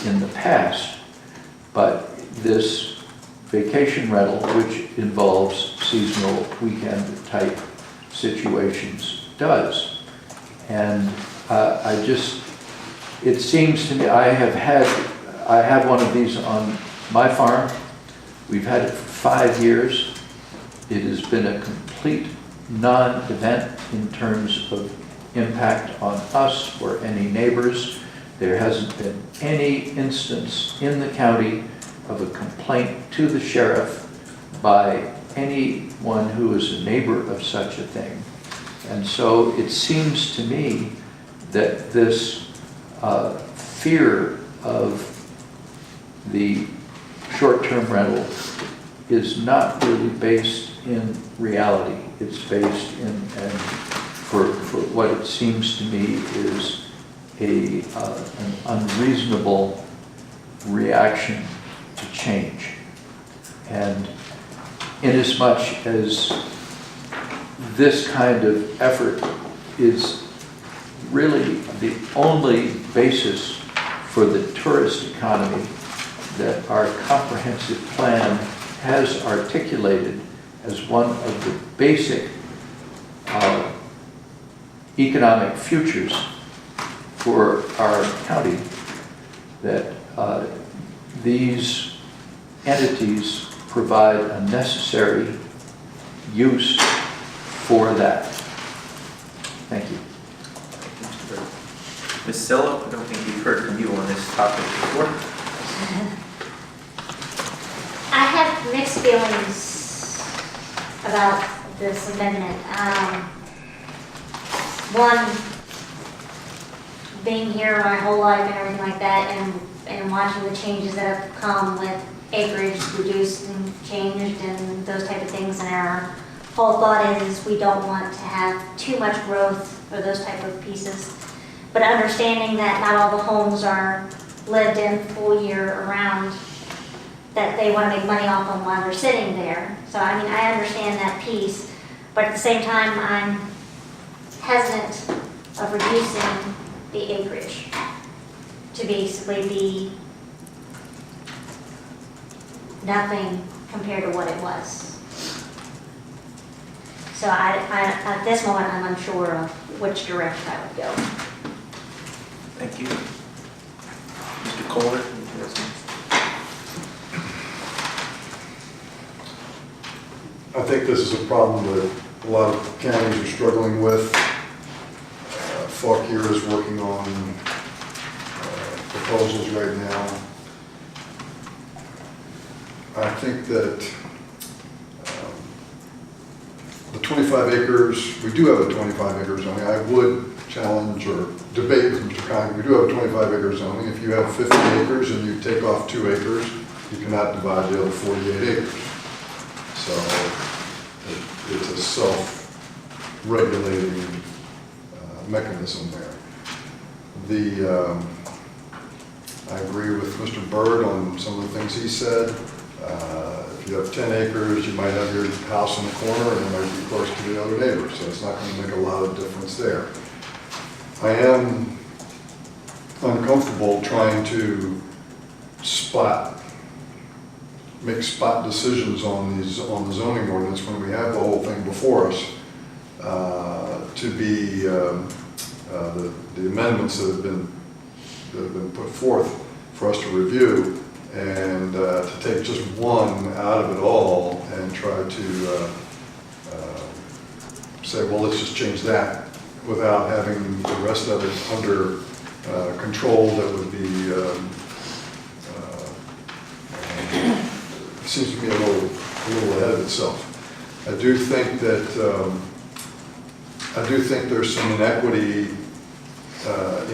in the past. But this vacation rental, which involves seasonal weekend type situations, does. And it seems to me, I have one of these on my farm. We've had it for 5 years. It has been a complete non-event in terms of impact on us or any neighbors. There hasn't been any instance in the county of a complaint to the sheriff by anyone who is a neighbor of such a thing. And so it seems to me that this fear of the short-term rental is not really based in reality. It's based in, and for what it seems to me is an unreasonable reaction to change. And inasmuch as this kind of effort is really the only basis for the tourist economy that our comprehensive plan has articulated as one of the basic economic futures for our county, that these entities provide a necessary use for that. Thank you. Ms. Sillo, I don't think we've heard from you on this topic before. I have mixed feelings about this amendment. One, being here my whole life and everything like that, and watching the changes that have come with acreage reduced and changed and those type of things, and our whole thought is we don't want to have too much growth for those type of pieces. But understanding that not all the homes are lived in full year round, that they want to make money off them while they're sitting there. So I mean, I understand that piece, but at the same time, I'm hesitant of reducing the acreage to basically be nothing compared to what it was. So at this moment, I'm unsure of which direction I would go. Thank you. Mr. Kohler? I think this is a problem that a lot of counties are struggling with. Fauquier is working on proposals right now. I think that the 25 acres, we do have a 25 acre zoning. I would challenge or debate with Mr. Conklin. We do have a 25 acre zoning. If you have 50 acres and you take off 2 acres, you cannot divide the other 48 acres. So it's a self-regulating mechanism there. I agree with Mr. Byrd on some of the things he said. If you have 10 acres, you might have your house in the corner and it might be close to the other neighbor, so it's not going to make a lot of difference there. I am uncomfortable trying to make spot decisions on the zoning ordinance when we have the whole thing before us, to be the amendments that have been put forth for us to review, and to take just one out of it all and try to say, well, let's just change that without having the rest of it under control that would be, seems to be a little ahead of itself. I do think that, there's some inequity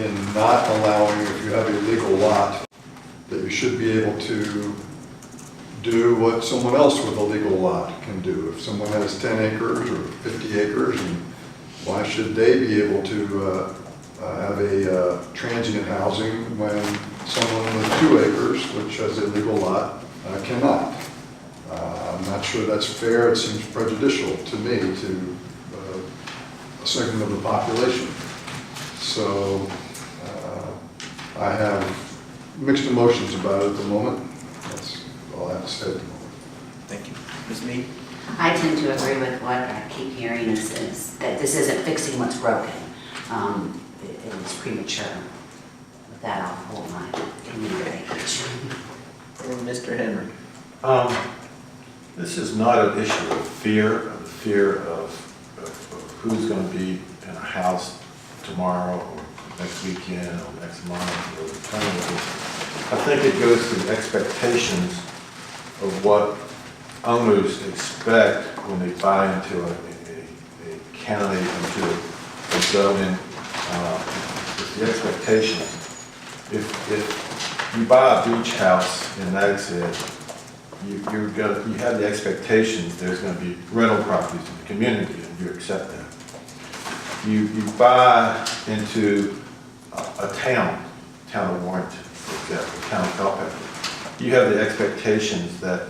in not allowing, if you have a legal lot, that you should be able to do what someone else with a legal lot can do. If someone has 10 acres or 50 acres, and why should they be able to have a transient housing when someone with 2 acres, which has a legal lot, cannot? I'm not sure that's fair. It seems prejudicial to me, to a segment of the population. So I have mixed emotions about it at the moment. That's all I have to say at the moment. Thank you. Ms. Mead? I tend to agree with what I keep hearing is that this isn't fixing what's broken. It's premature. With that, I'll hold my community. Mr. Henry? This is not an issue of fear, of who's going to be in a house tomorrow or next weekend or next month or the time of it. I think it goes to the expectations of what owners expect when they buy into a county, into a zoning. It's the expectations. If you buy a beach house in Nags Head, you have the expectations there's going to be rental properties in the community, and you accept that. You buy into a town of Warrenton, for example, town of Culpeper. You have the expectations that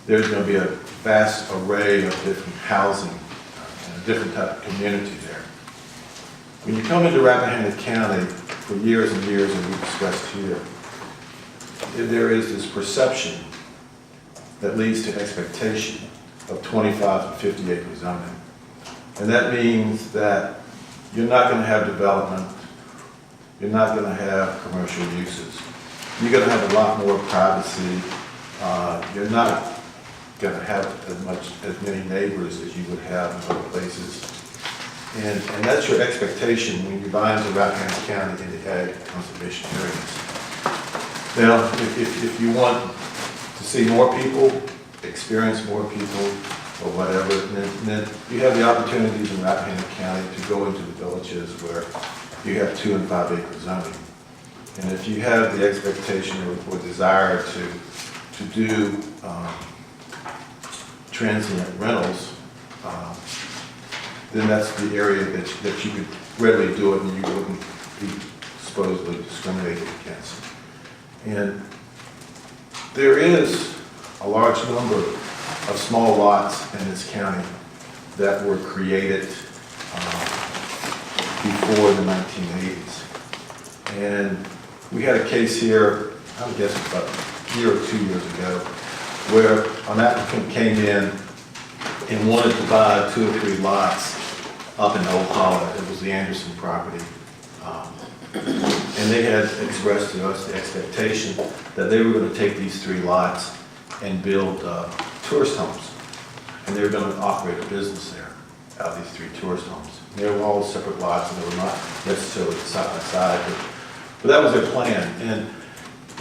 there's going to be a vast array of different housing and a different type of community there. When you come into Rappahannock County for years and years, and we discussed here, there is this perception that leads to expectation of 25 to 50 acre zoning. And that means that you're not going to have development, you're not going to have commercial uses. You're going to have a lot more privacy. You're not going to have as many neighbors as you would have in other places. And that's your expectation when you buy into Rappahannock County in the ag conservation areas. Now, if you want to see more people, experience more people, or whatever, then you have the opportunities in Rappahannock County to go into the villages where you have 2 and 5 acre zoning. And if you have the expectation or desire to do transient rentals, then that's the area that you could readily do it and you wouldn't be supposedly discriminated against. And there is a large number of small lots in this county that were created before the 1980s. And we had a case here, I would guess about a year or 2 years ago, where an applicant came in and wanted to buy 2 or 3 lots up in Old Hollow. It was the Anderson property. And they had expressed to us the expectation that they were going to take these 3 lots and build tourist homes. And they were going to operate a business there out of these 3 tourist homes. And they were all separate lots and they were not necessarily side by side, but that was their plan. And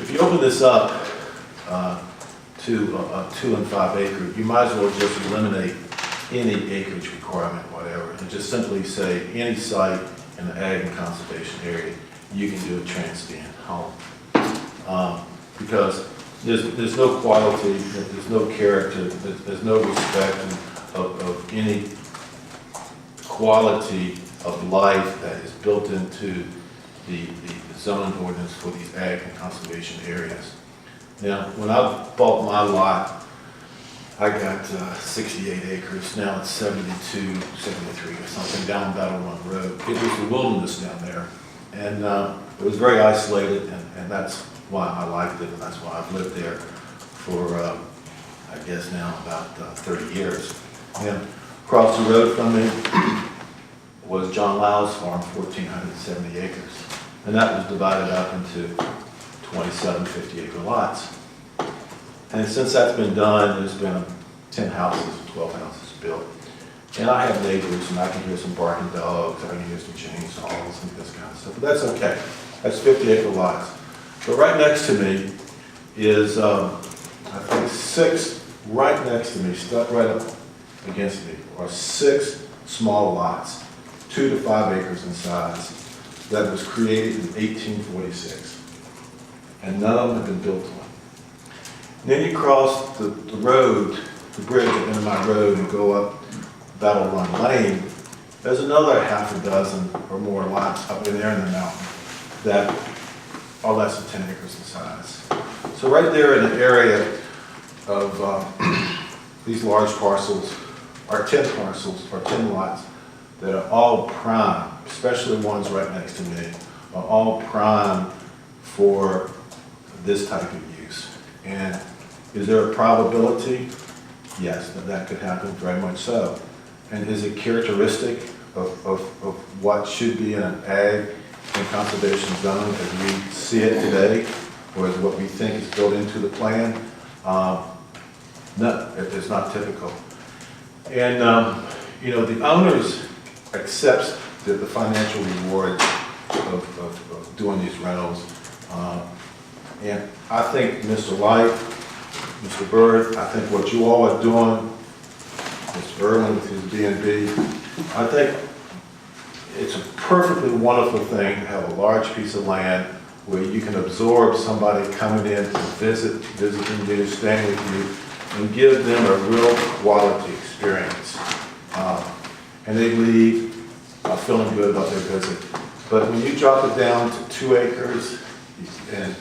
if you open this up to a 2 and 5 acre, you might as well just eliminate any acreage requirement, whatever, and just simply say any site in the ag and conservation area, you can do a transient home. Because there's no quality, there's no character, there's no respect of any quality of life that is built into the zoning ordinance for these ag and conservation areas. Now, when I bought my lot, I got 68 acres. Now it's 72, 73 or something down Battle Run Road. It was the wilderness down there. And it was very isolated, and that's why I liked it, and that's why I've lived there for, I guess now about 30 years. And across the road from me was John Lyle's farm, 1,470 acres. And that was divided up into 27 50-acre lots. And since that's been done, there's been 10 houses, 12 houses built. And I have neighbors, and I can hear some barking dogs, I can hear some chainsaws and this kind of stuff, but that's okay. That's 50-acre lots. But right next to me is, I think 6, right next to me, stuck right up against me, are 6 small lots, 2 to 5 acres in size, that was created in 1846. And none of them have been built on. Then you cross the road, the bridge at the end of my road, and go up Battle Run Lane. There's another half a dozen or more lots up in there in the mountain that are less than 10 acres in size. So right there in the area of these large parcels are 10 parcels or 10 lots that are all prime, especially ones right next to me, are all prime for this type of use. And is there a probability? Yes, that could happen, very much so. And is it characteristic of what should be in an ag and conservation zone as we see it today, or is what we think is built into the plan? No, it's not typical. And the owners accepts the financial rewards of doing these rentals. And I think Mr. Light, Mr. Bird, I think what you all are doing, Mr. Irwin with his B&B, I think it's a perfectly wonderful thing to have a large piece of land where you can absorb somebody coming in to visiting you, staying with you, and give them a real quality experience. And they leave feeling good about their visit. But when you drop it down to 2 acres, and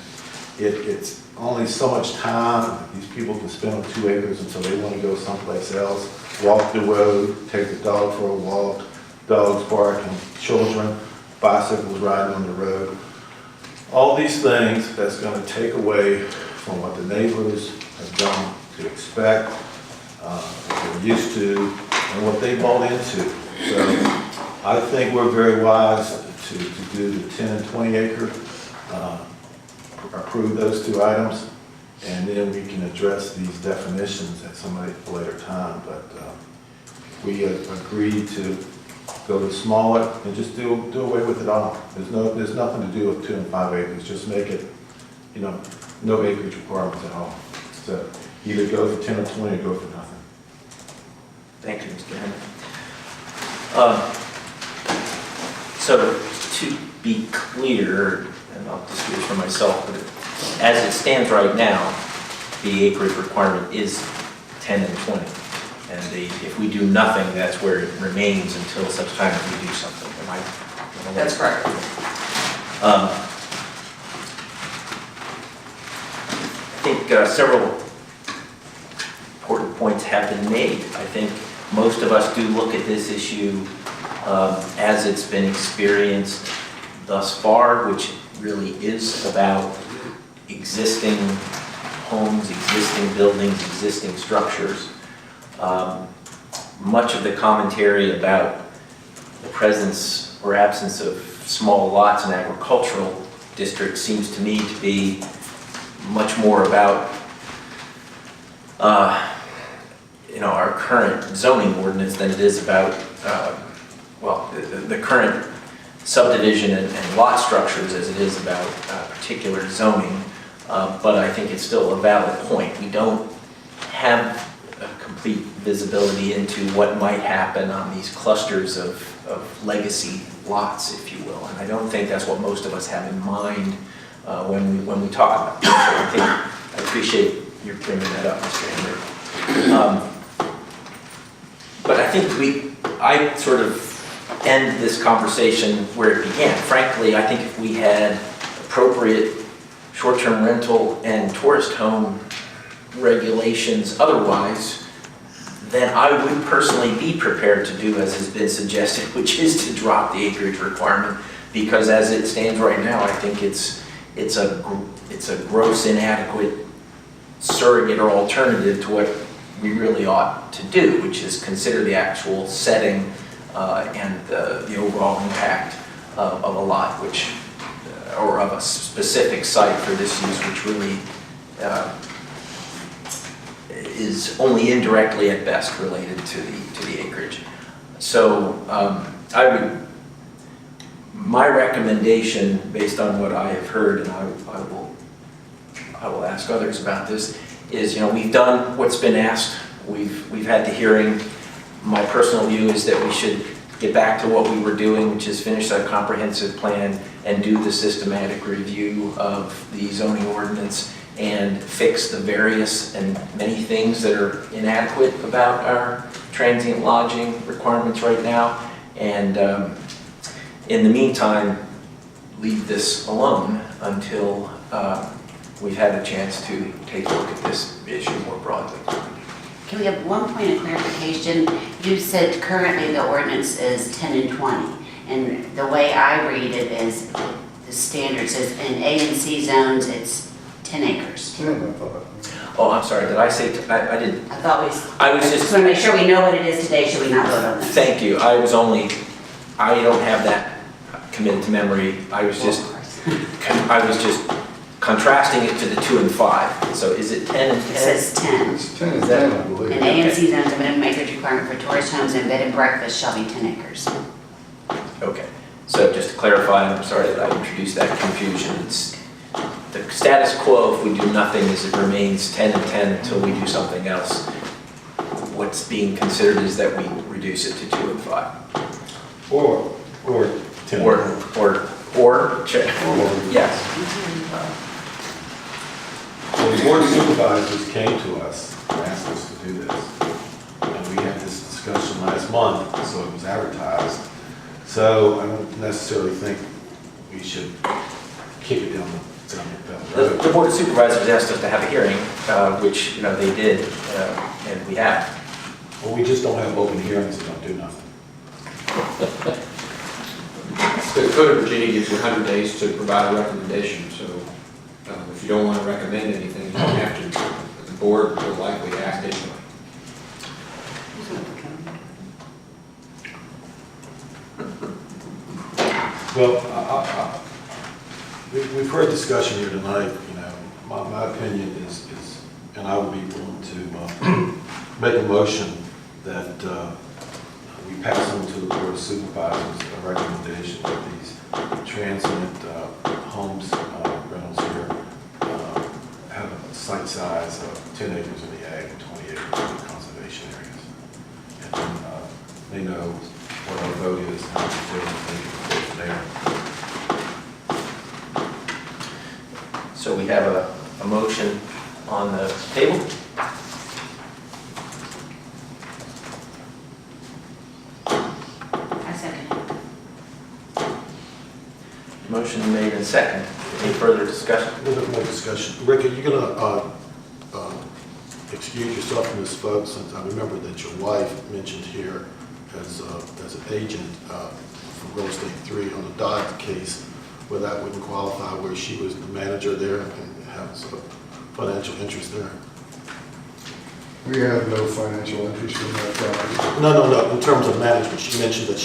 it's only so much time these people can spend on 2 acres until they want to go someplace else, walk the road, take the dog for a walk, dogs barking, children, bicycles riding on the road. All these things that's going to take away from what the neighbors have done to expect, what they're used to, and what they bought into. So I think we're very wise to do the 10 and 20 acre, approve those 2 items, and then we can address these definitions at some later time. But we agreed to go to smaller and just do away with it all. There's nothing to do with 2 and 5 acres. Just make it, no acreage requirements at all. So either go for 10 or 20 or go for nothing. Thank you, Mr. Henry. So to be clear, and I'll just do this for myself, but as it stands right now, the acreage requirement is 10 and 20. And if we do nothing, that's where it remains until such time as we do something. Am I? That's correct. I think several important points have been made. I think most of us do look at this issue as it's been experienced thus far, which really is about existing homes, existing buildings, existing structures. Much of the commentary about the presence or absence of small lots in agricultural districts seems to me to be much more about our current zoning ordinance than it is about the current subdivision and lot structures as it is about particular zoning. But I think it's still a valid point. We don't have a complete visibility into what might happen on these clusters of legacy lots, if you will. And I don't think that's what most of us have in mind when we talk about this. So I appreciate you bringing that up, Mr. Henry. But I think I sort of end this conversation where it began. Frankly, I think if we had appropriate short-term rental and tourist home regulations otherwise, then I would personally be prepared to do as has been suggested, which is to drop the acreage requirement, because as it stands right now, I think it's a gross inadequate surrogate or alternative to what we really ought to do, which is consider the actual setting and the overall impact of a lot, or of a specific site for this use, which really is only indirectly at best related to the acreage. My recommendation, based on what I have heard, and I will ask others about this, is, we've done what's been asked. We've had the hearing. My personal view is that we should get back to what we were doing, which is finish a comprehensive plan and do the systematic review of the zoning ordinance and fix the various and many things that are inadequate about our transient lodging requirements right now. And in the meantime, leave this alone until we've had a chance to take a look at this issue more broadly. Can we have one point of clarification? You said currently the ordinance is 10 and 20, and the way I read it is the standard says in A and C zones, it's 10 acres. 10, I thought. Oh, I'm sorry, did I say, I didn't. I thought I was just just, want to make sure we know what it is today, should we not vote on this? thank you, I don't have that committed to memory. I was just contrasting it to the 2 and 5. So is it 10 and 10? It says 10. It's 10 and 10, I believe. In A and C zones, the minimum acreage requirement for tourist homes and bed and breakfast shall be 10 acres. Okay, so just to clarify, and I'm sorry that I introduced that confusion. It's the status quo, if we do nothing, is it remains 10 and 10 until we do something else. What's being considered is that we reduce it to 2 and 5. Or 10. Yes. Well, the board of supervisors came to us and asked us to do this. And we had this discussion last month, so it was advertised. So I don't necessarily think we should kick it down the road. The board of supervisors asked us to have a hearing, which, they did, and we have. Well, we just don't have open hearings and don't do nothing. The Code of Virginia gives you 100 days to provide a recommendation, so if you don't want to recommend anything, you don't have to. The board will likely act anyway. Well, we've heard discussion here tonight, my opinion is, and I would be willing to make a motion that we pass on to the Board of Supervisors a recommendation that these transient homes, rentals here, have a site size of 10 acres in the ag and 20 acres in the conservation areas. And then they know what our vote is, how we feel, and they can go from there. So we have a motion on the table. I second. Motion made and second. Any further discussion? A little bit more discussion. Rick, are you gonna excuse yourself from this vote, since I remember that your wife mentioned here as an agent for Real Estate 3 on the Dodd case, where that wouldn't qualify, where she was the manager there and has a financial interest there? We have no financial interest in that property. No, in terms of management, she mentioned that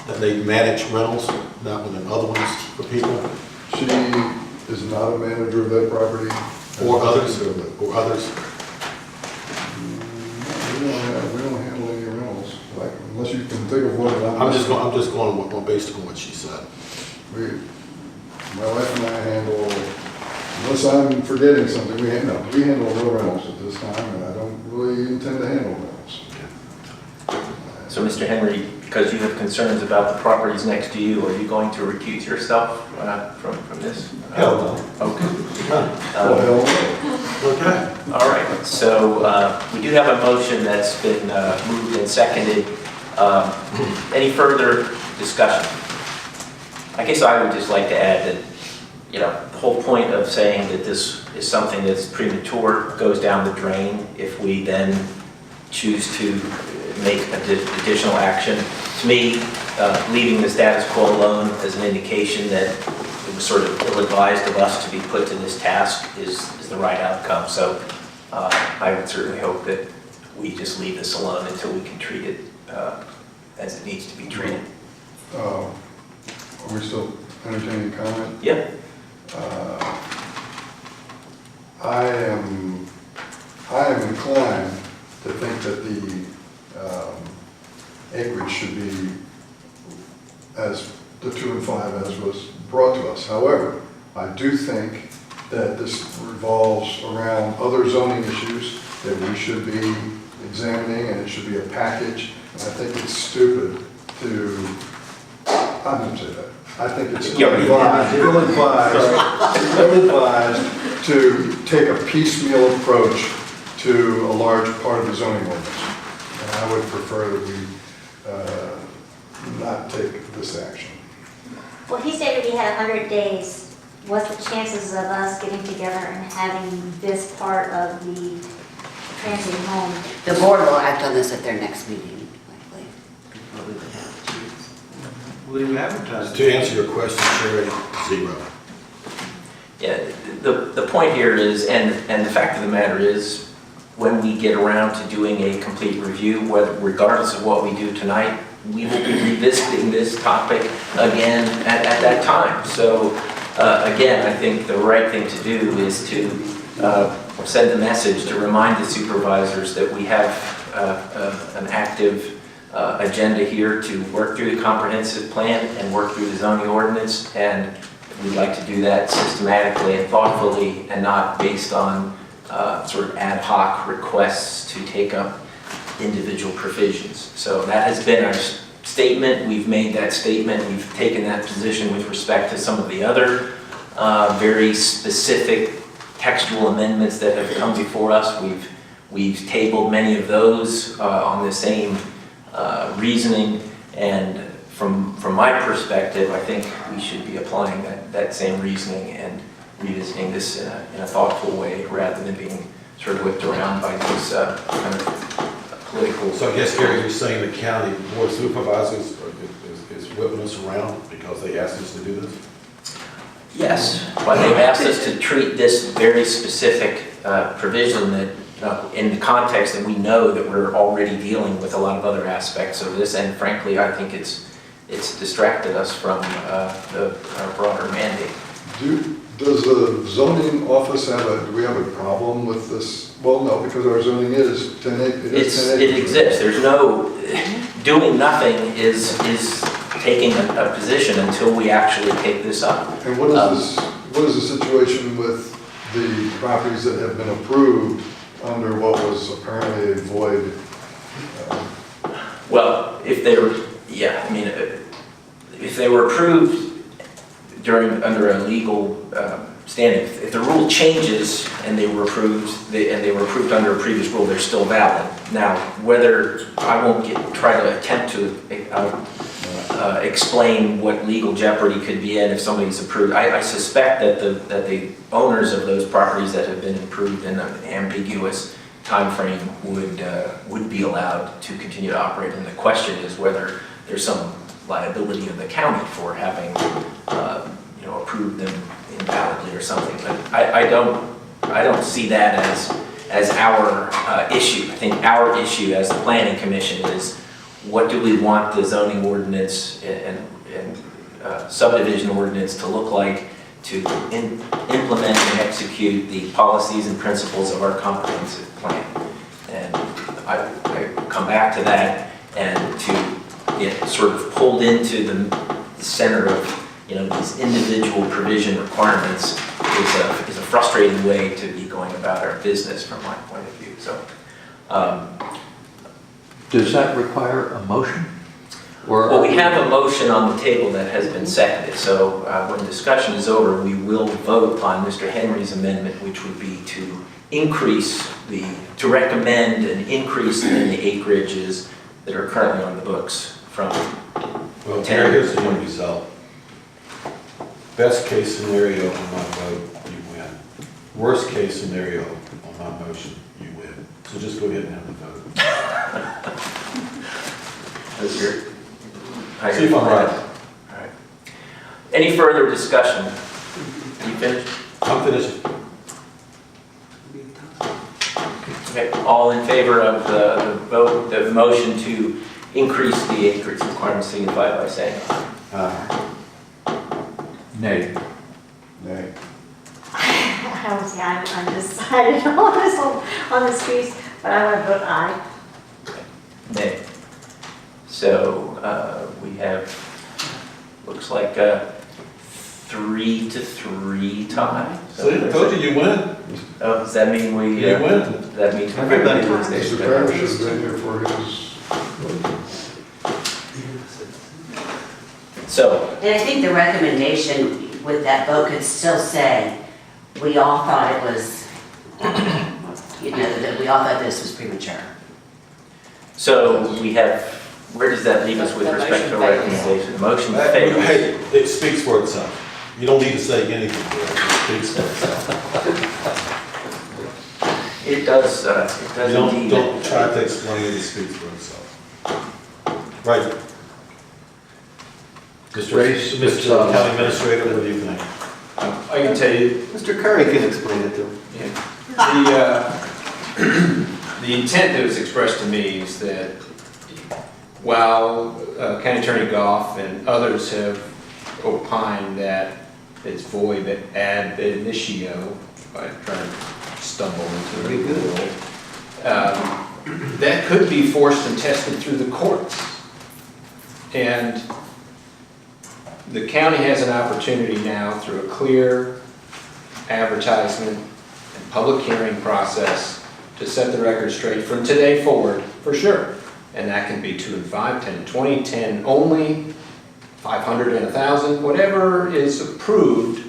that they manage rentals, not one of the other ones for people. She is not a manager of that property. Or others. Or others. We don't handle any rentals, like, unless you can think of one that I'm just going based on what she said. My wife and I handle, unless I'm forgetting something, we handle no rentals at this time, and I don't really intend to handle rentals. So, Mr. Henry, because you have concerns about the properties next to you, are you going to recuse yourself from this? Hell no. Okay. Okay. All right, so we do have a motion that's been moved and seconded. Any further discussion? I guess I would just like to add that, the whole point of saying that this is something that's premature goes down the drain if we then choose to make additional action. To me, leaving the status quo alone as an indication that it was sort of ill-advised of us to be put to this task is the right outcome. So I would certainly hope that we just leave this alone until we can treat it as it needs to be treated. Are we still entertaining comment? Yep. I am inclined to think that acreage should be as the 2 and 5 as was brought to us. However, I do think that this revolves around other zoning issues that we should be examining, and it should be a package. And I think it's stupid to, I didn't say that. I think it's ill-advised to take a piecemeal approach to a large part of the zoning ordinance. And I would prefer that we not take this action. Well, he stated he had 100 days. What's the chances of us getting together and having this part of the transient home? The board will act on this at their next meeting, likely. Before we would have a chance. Will you advertise? To answer your question, Sherry, 0. Yeah, the point here is, and the fact of the matter is, when we get around to doing a complete review, regardless of what we do tonight, we will be revisiting this topic again at that time. So again, I think the right thing to do is to send a message to remind the supervisors that we have an active agenda here to work through the comprehensive plan and work through the zoning ordinance, and we'd like to do that systematically and thoughtfully and not based on sort of ad hoc requests to take up individual provisions. So that has been our statement. We've made that statement. We've taken that position with respect to some of the other very specific textual amendments that have come before us. We've tabled many of those on the same reasoning, and from my perspective, I think we should be applying that same reasoning and revisiting this in a thoughtful way rather than being sort of whipped around by these kind of political. So I guess, Gary, you're saying the county board of supervisors is whipping us around because they asked us to do this? Yes, but they've asked us to treat this very specific provision that, in the context that we know that we're already dealing with a lot of other aspects of this, and frankly, I think it's distracted us from our broader mandate. Does the zoning office do we have a problem with this? Well, no, because our zoning is 10 acres. It exists. There's no, doing nothing is taking a position until we actually take this up. And what is the situation with the properties that have been approved under what was apparently a void? Well, if they were, yeah, I mean, if they were approved under a legal standing, if the rule changes and they were approved, under a previous rule, they're still valid. Now, whether I won't try to attempt to explain what legal jeopardy could be in if somebody's approved. I suspect that the owners of those properties that have been approved in an ambiguous timeframe would be allowed to continue to operate. And the question is whether there's some liability of the county for having approved them invalidly or something. But I don't see that as our issue. I think our issue as the Planning Commission is, what do we want the zoning ordinance and subdivision ordinance to look like to implement and execute the policies and principles of our comprehensive plan? And I come back to that, and to get sort of pulled into the center of these individual provision requirements is a frustrating way to be going about our business from my point of view. So. Does that require a motion? Well, we have a motion on the table that has been seconded, so when discussion is over, we will vote on Mr. Henry's amendment, which would be to recommend an increase in the acreages that are currently on the books from 10 here's the end result. Best case scenario on my vote, you win. Worst case scenario on my motion, you win. So just go ahead and have the vote. That's your. See if I'm right. All right. Any further discussion? You finished? I'm finished. Okay. All in favor of the motion to increase the acreage requirement, signify by saying aye. Nay. Nay. I would say I'm undecided on this piece, but I want to vote aye. Nay. So we have, looks like a 3-3 tie. See, I told you, you win. Oh, does that mean we? You win. That means Everybody wins. Mr. Parrish has been here for his. So, And I think the recommendation with that vote could still say, we all thought it was, that we all thought this was premature. so we have, where does that leave us with The respect to motion fails. recommendation? The motion Hey, fails. it speaks for itself. You don't need to say anything for it. It speaks for itself. It does You indeed. don't try to explain it, it speaks for itself. Right. Mr. County Administrator, what do you think? I can tell you, Mr. Curry can explain it to him. the intent that was expressed to me is that while County Attorney Goff and others have opined that it's void ad initio, if I try to stumble into the world, that could be forced and tested through the courts. And the county has an opportunity now through a clear advertisement and public hearing process to set the record straight from today forward, for sure. And that can be 2 and 5, 10 and 20, 10 only, 500 and 1,000, whatever is approved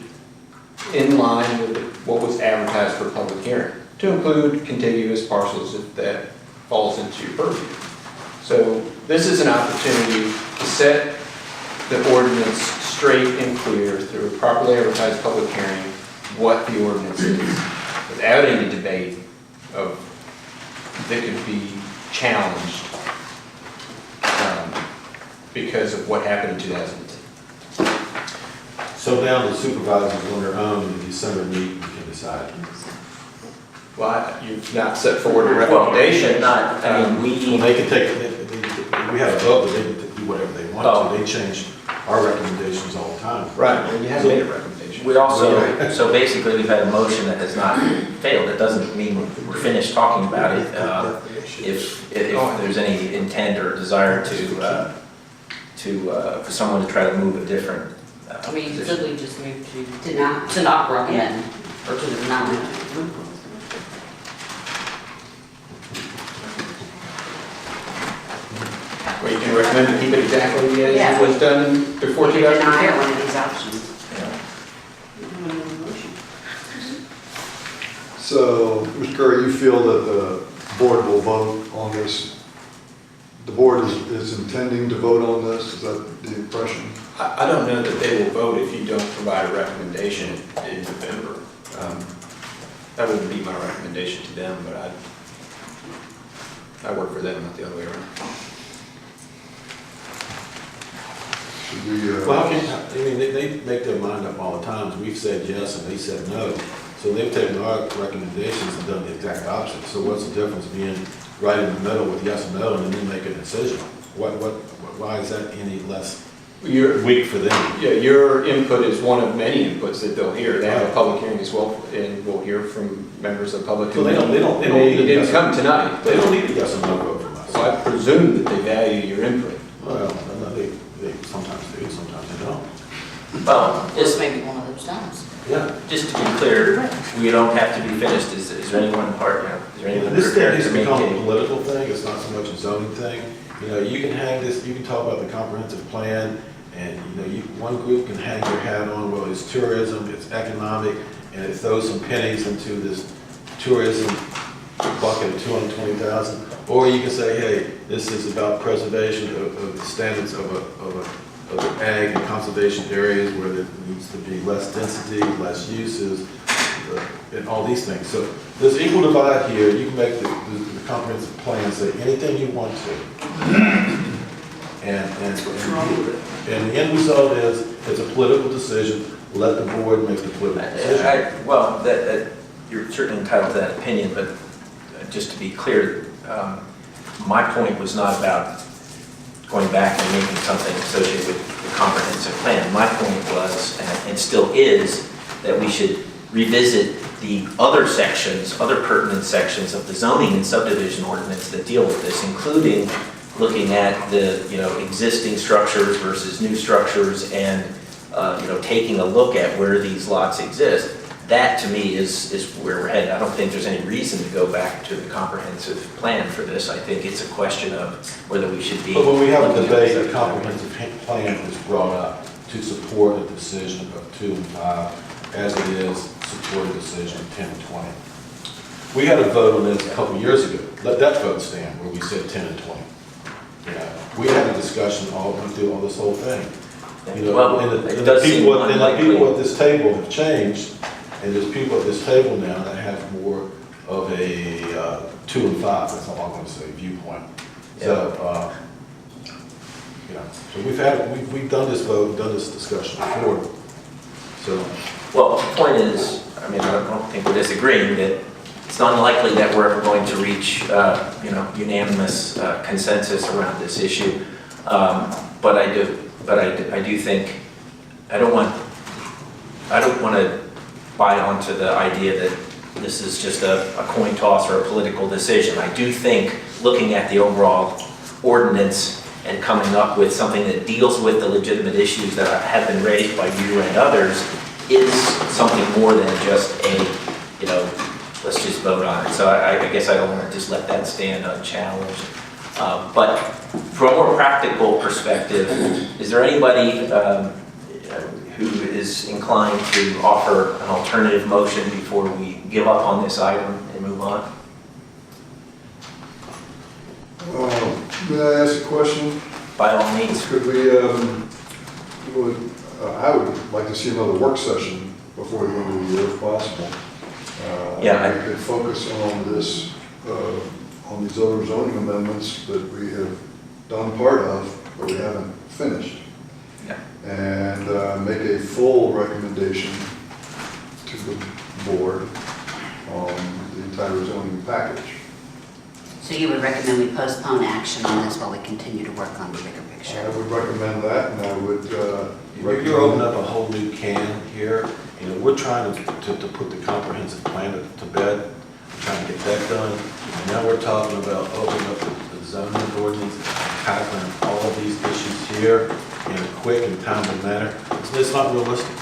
in line with what was advertised for public hearing, to include contiguous parcels if that falls into your purview. So this is an opportunity to set the ordinance straight and clear through a properly advertised public hearing, what the ordinance is, without any debate of that could be challenged because of what happened in 2010. So now the supervisors on their own in the December meeting can decide. Well, you've not set forward a recommendation. Well, not, I mean, Well, they can take, we have a vote, but they can do whatever they want to. They change our recommendations all the time. Right, well, you have made a recommendation. We also, so basically, we've had a motion that has not failed. It doesn't mean we're finished talking about it. If there's any intent or desire for someone to try to move a different I mean, position. could we just move To not, to not recommend, or to not? Well, you can recommend to keep it exactly as Yeah. it was done before we could deny 2010. one of these options. So, Mr. Curry, you feel that the board will vote on this? The board is intending to vote on this? Is that the impression? I don't know that they will vote if you don't provide a recommendation in November. That wouldn't be my recommendation to them, but I work for them, not the other way around. Should we, Well, how can, I mean, they make their mind up all the time. We've said yes and they said no. So they've taken our recommendations and done the exact opposite. So what's the difference being right in the middle with yes and no and then make a decision? Why is that any less weak for them? Yeah, your input is one of many inputs that they'll hear. They have a public hearing as well, and we'll hear from members of the public. So they don't need They to didn't come tonight. They don't need a yes or no vote from us. So I presume that they value your input. Well, they sometimes do, sometimes they don't. Well, This may be one of those times. Yeah. just to be clear, we don't have to be finished. Is there anyone is there anyone This thing prepared has to make become a a? political thing, it's not so much a zoning thing. You know, you can hang this, you can talk about the comprehensive plan, and, you know, one group can hang their hat on, well, it's tourism, it's economic, and it throws some pennies into this tourism bucket of 220,000. Or you can say, hey, this is about preservation of the standards of ag and conservation areas where there needs to be less density, less uses, and all these things. So there's equal divide here. You can make the comprehensive plan say anything you want to. And the end result is, it's a political decision. Let the board make the political decision. Well, you're certainly entitled to that opinion, but just to be clear, my point was not about going back and making something associated with the comprehensive plan. My point was, and still is, that we should revisit the other sections, other pertinent sections of the zoning and subdivision ordinance that deal with this, including looking at the, existing structures versus new structures and, taking a look at where these lots exist. That, to me, is where we're headed. I don't think there's any reason to go back to the comprehensive plan for this. I think it's a question of whether we should be. But when we have a looking at debate, this. a comprehensive plan is brought up to support the decision of 2 and 5, as it is support a decision of 10 and 20. We had a vote on this a couple of years ago. Let that vote stand, where we said 10 and 20. We had a discussion all through all this whole thing. Well, And it the does seem people unlikely. at this table have changed, and there's people at this table now that have more of a 2 and 5, that's all I'm going to say, viewpoint. So, so we've done this vote, done this discussion before. So, Well, the point is, I don't think we're disagreeing that it's unlikely that we're ever going to reach, unanimous consensus around this issue. But I do think, I don't want to buy onto the idea that this is just a coin toss or a political decision. I do think looking at the overall ordinance and coming up with something that deals with the legitimate issues that have been raised by you and others is something more than just let's just vote on it. So I guess I don't want to just let that stand unchallenged. But from a more practical perspective, is there anybody who is inclined to offer an alternative motion before we give up on this item and move on? May I ask a question? By all means. Could we, I would like to see another work session before the end of the year if possible. Yeah, We could focus on this, on these other zoning amendments that we have done part of, but we haven't finished. Yeah. And make a full recommendation to the board on the entire zoning package. So you would recommend we postpone action on this while we continue to work on the bigger picture? I would recommend that, and I would you're opening up a whole new can here. We're trying to put the comprehensive plan to bed, trying to get that done. And now we're talking about opening up the zoning ordinance, tackling all of these issues here in a quick and timely manner. It's not realistic.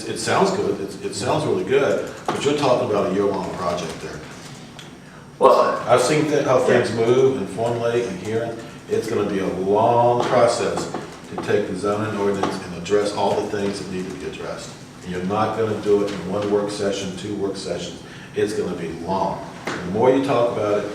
It sounds good. It sounds really good, but you're talking about a year-long project there. Well, I've seen how things move and formulate and hearing. It's going to be a long process to take the zoning ordinance and address all the things that need to be addressed. And you're not going to do it in one work session, 2 work sessions. It's going to be long. And the more you talk about it,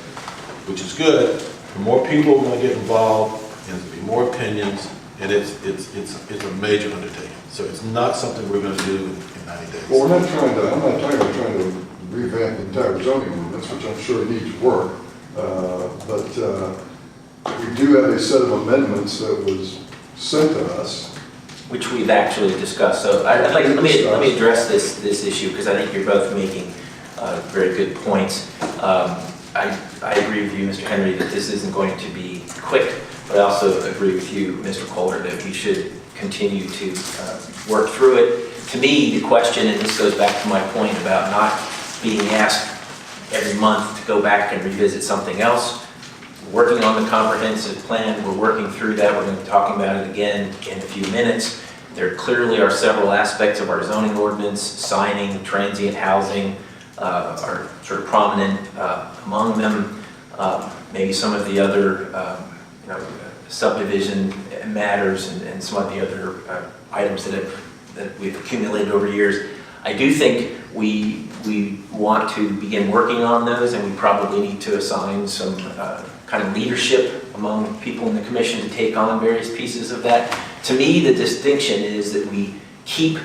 which is good, the more people are going to get involved, and there's going to be more opinions, and it's a major undertaking. So it's not something we're going to do in 90 days. Well, I'm not trying to revamp the entire zoning ordinance, which I'm sure needs work. But we do have a set of amendments that was sent to us. which we've actually discussed. So I'd like, let me address this issue, because I think you're both making very good points. I agree with you, Mr. Henry, that this isn't going to be quick, but I also agree with you, Mr. Kohler, that we should continue to work through it. To me, the question, and this goes back to my point about not being asked every month to go back and revisit something else. We're working on the comprehensive plan. We're working through that. We're going to be talking about it again in a few minutes. There clearly are several aspects of our zoning ordinance, signing, transient housing, are sort of prominent among them. Maybe some of the other subdivision matters and some of the other items that we've accumulated over years. I do think we want to begin working on those, and we probably need to assign some kind of leadership among people in the commission to take on various pieces of that. To me, the distinction is that we keep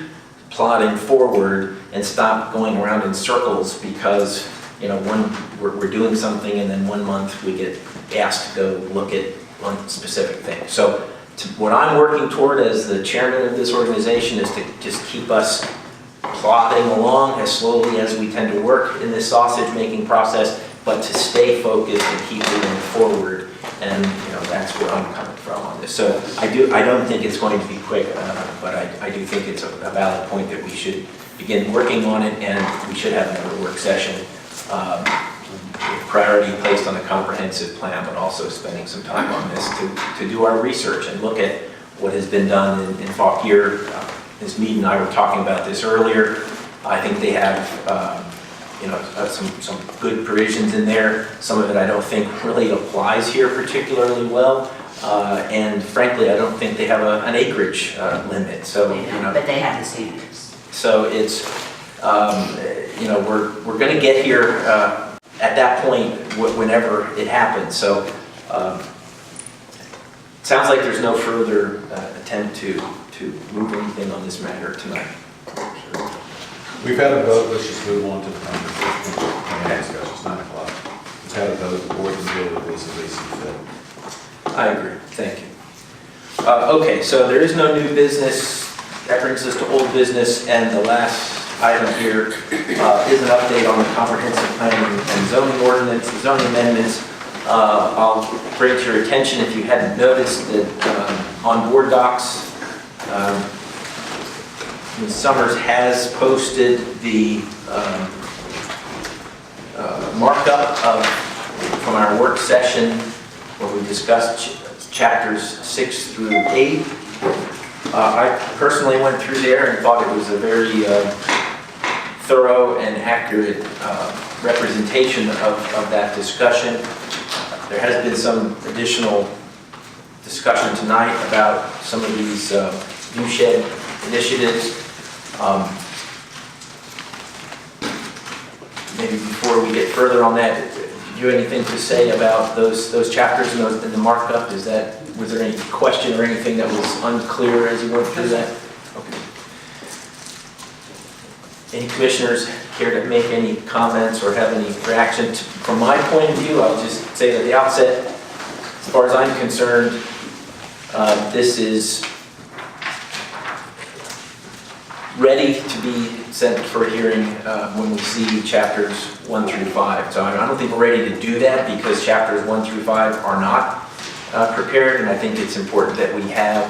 plodding forward and stop going around in circles because, we're doing something and then 1 month we get asked to go look at one specific thing. So what I'm working toward as the chairman of this organization is to just keep us plodding along as slowly as we tend to work in this sausage-making process, but to stay focused and keep moving forward. And that's where I'm coming from on this. So I don't think it's going to be quick, but I do think it's a valid point that we should begin working on it, and we should have another work session with priority placed on the comprehensive plan, but also spending some time on this to do our research and look at what has been done in Fauquier. Ms. Mead and I were talking about this earlier. I think they have some good provisions in there. Some of it I don't think really applies here particularly well. And frankly, I don't think they have an acreage limit. So, but they have the standards. So it's, we're going to get here at that point whenever it happens. So it sounds like there's no further attempt to move anything on this matter tonight. We've had a vote, let's just move on to the conversation. Discussion, it's 9 o'clock. We've had a vote, the board can deal with this as they see fit. I agree, thank you. Okay, so there is no new business. That brings us to old business, and the last item here is an update on the comprehensive planning and zoning ordinance, the zoning amendments. I'll bring to your attention, if you hadn't noticed, that on board docs, Ms. Summers has posted the markup from our work session where we discussed chapters 6 through 8. I personally went through there and thought it was a very thorough and accurate representation of that discussion. There has been some additional discussion tonight about some of these viewshed initiatives. Maybe before we get further on that, do you have anything to say about those chapters and the markup? Was there any question or anything that was unclear as you went through that? Okay. Any commissioners care to make any comments or have any reaction? From my point of view, I'll just say at the outset, as far as I'm concerned, this is ready to be sent for a hearing when we see chapters 1 through 5. So I don't think we're ready to do that because chapters 1 through 5 are not prepared, and I think it's important that we have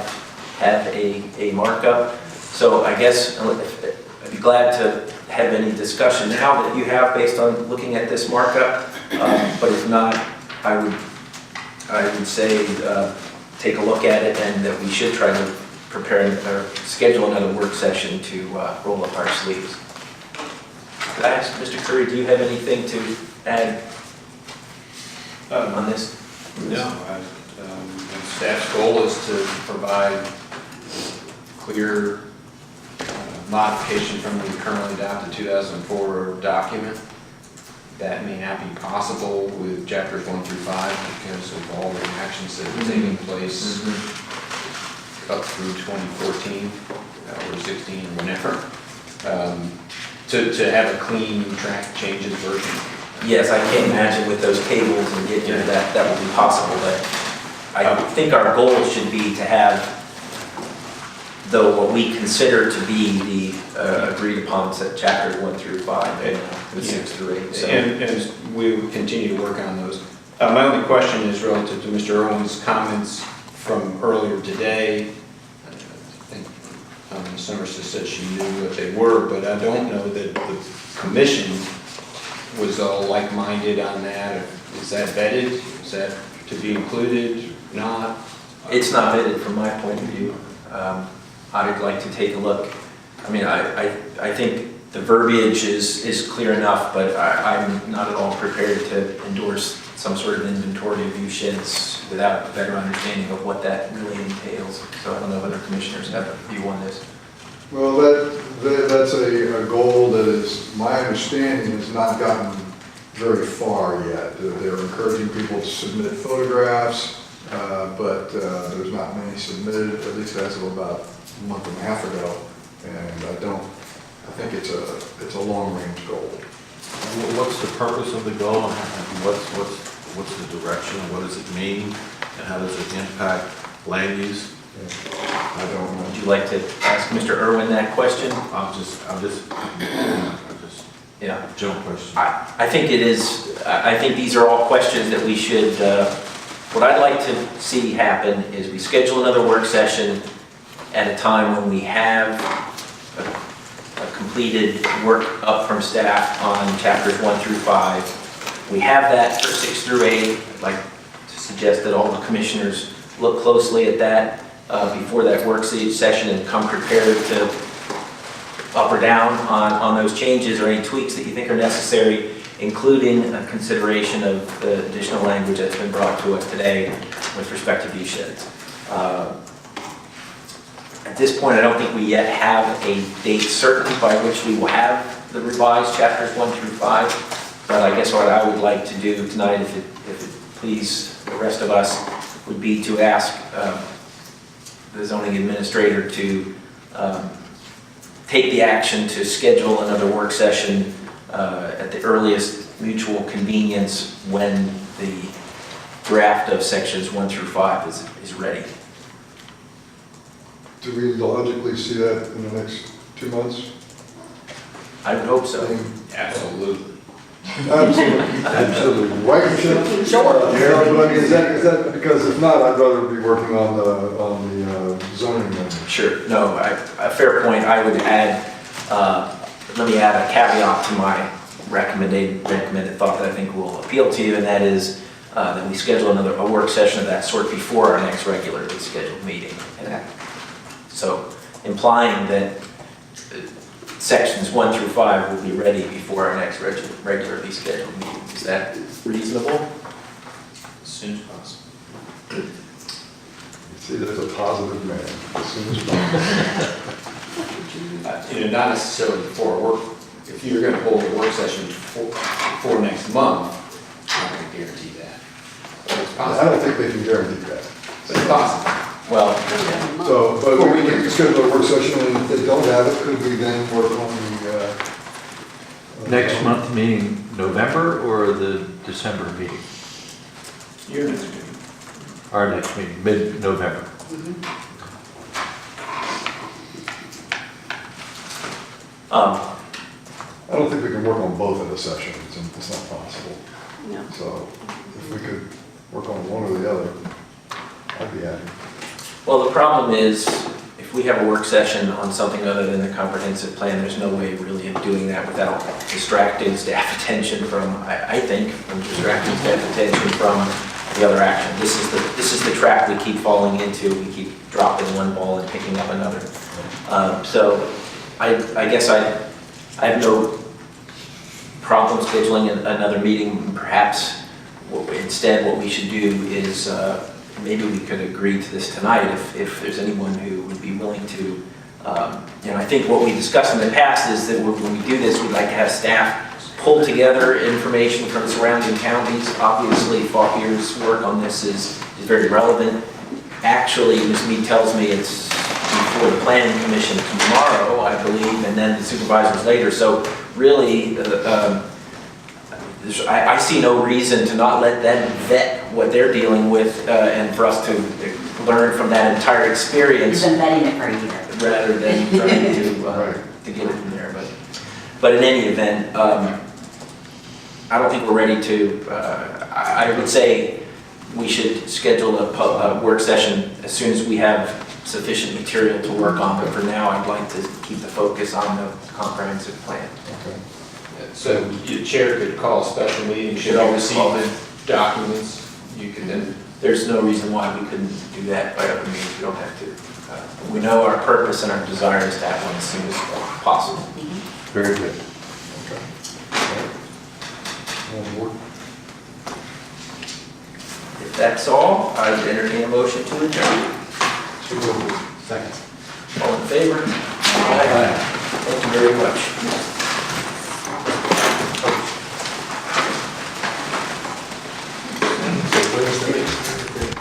a markup. So I guess I'd be glad to have any discussion now that you have based on looking at this markup. But if not, I would say take a look at it, and that we should try to prepare or schedule another work session to roll up our sleeves. Could I ask Mr. Curry, do you have anything to add on this? No. Staff's goal is to provide clear modification from the currently adopted 2004 document. That may not be possible with chapters 1 through 5 because of all the actions that are taking place up through 2014 or 16 or whenever. To have a clean track changes version. Yes, I can't imagine with those tables and getting into that would be possible, but I think our goal should be to have, though, what we consider to be the agreed upon chapters 1 through 5 and 6 through 8. So. And we will continue to work on those. My only question is relative to Mr. Irwin's comments from earlier today. I think Ms. Summers said she knew what they were, but I don't know that the commission was all like-minded on that. Is that vetted? Is that to be included? Not? It's not vetted from my point of view. I'd like to take a look. I mean, I think the verbiage is clear enough, but I'm not at all prepared to endorse some sort of inventory of view sheds without a better understanding of what that really entails. So I don't know if other commissioners have a view on this. Well, that's a goal that is, my understanding, has not gotten very far yet. They're encouraging people to submit photographs, but there's not many submitted, at least as of about a month and a half ago. And I think it's a long-range goal. What's the purpose of the goal, and what's the direction, and what does it mean, and how does it impact land use? I don't know. Would you like to ask Mr. Irwin that question? I'm just yeah. General question. I think it is. I think these are all questions that we should. What I'd like to see happen is we schedule another work session at a time when we have a completed work up from staff on chapters 1 through 5. we have that for 6 through 8. I'd like to suggest that all the commissioners look closely at that before that work session and come prepared to up or down on those changes or any tweaks that you think are necessary, including a consideration of the additional language that's been brought to us today with respect to view sheds. At this point, I don't think we yet have a date certain by which we will have the revised chapters 1 through 5, but I guess what I would like to do tonight, if it please the rest of us, would be to ask the zoning administrator to take the action to schedule another work session at the earliest mutual convenience when the draft of sections 1 through 5 is ready. Do we logically see that in the next 2 months? I would hope so. Absolutely. Absolutely. Absolutely. Right, Michelle? Sure. Yeah, but I mean, is that, because if not, I'd rather be working on the zoning then. Sure, no, a fair point. I would add, let me add a caveat to my recommended thought that I think will appeal to you, and that is that we schedule a work session of that sort before our next regularly scheduled meeting. And so implying that sections 1 through 5 will be ready before our next regularly scheduled meeting. Is that reasonable? As soon as possible. See, there's a positive man, as soon as possible. Not necessarily before work, if you're gonna hold a work session for next month, I'm not gonna guarantee that. But it's I possible, don't think they can guarantee that. but it's possible. Well, So, but we can schedule a work session, and if they don't have it, could we then work on the? Next month, meaning November or the December meeting? Your next meeting. Our next meeting, mid-November. I don't think we can work on both at a session, it's not possible. No. So if we could work on one or the other, I'd be happy. well, the problem is, if we have a work session on something other than the comprehensive plan, there's no way really of doing that without distracting staff attention from, I think, from distracting staff attention from the other action. This is the trap we keep falling into. We keep dropping one ball and picking up another. So I guess I have no problem scheduling another meeting. Perhaps instead what we should do is maybe we could agree to this tonight if there's anyone who would be willing to. I think what we discussed in the past is that when we do this, we'd like to have staff pull together information from surrounding counties. Obviously, Faulkner's work on this is very relevant. Actually, Ms. Mead tells me it's before the Planning Commission tomorrow, I believe, and then the supervisors later. So really, I see no reason to not let them vet what they're dealing with and for us to learn from that entire experience. You've been vetting it for a year. Rather than trying to get it in there. But in any event, I don't think we're ready to, I would say we should schedule a work session as soon as we have sufficient material to work on. But for now, I'd like to keep the focus on the comprehensive plan. Okay. So your chair could call a special meeting, should all receive the documents, you can then. There's no reason why we couldn't do that by other means. We don't have to. We know our purpose and our desire is to have one as soon as possible. Very good. If that's all, I would entertain a motion to adjourn. Second. All in favor? Aye. Thank you very much.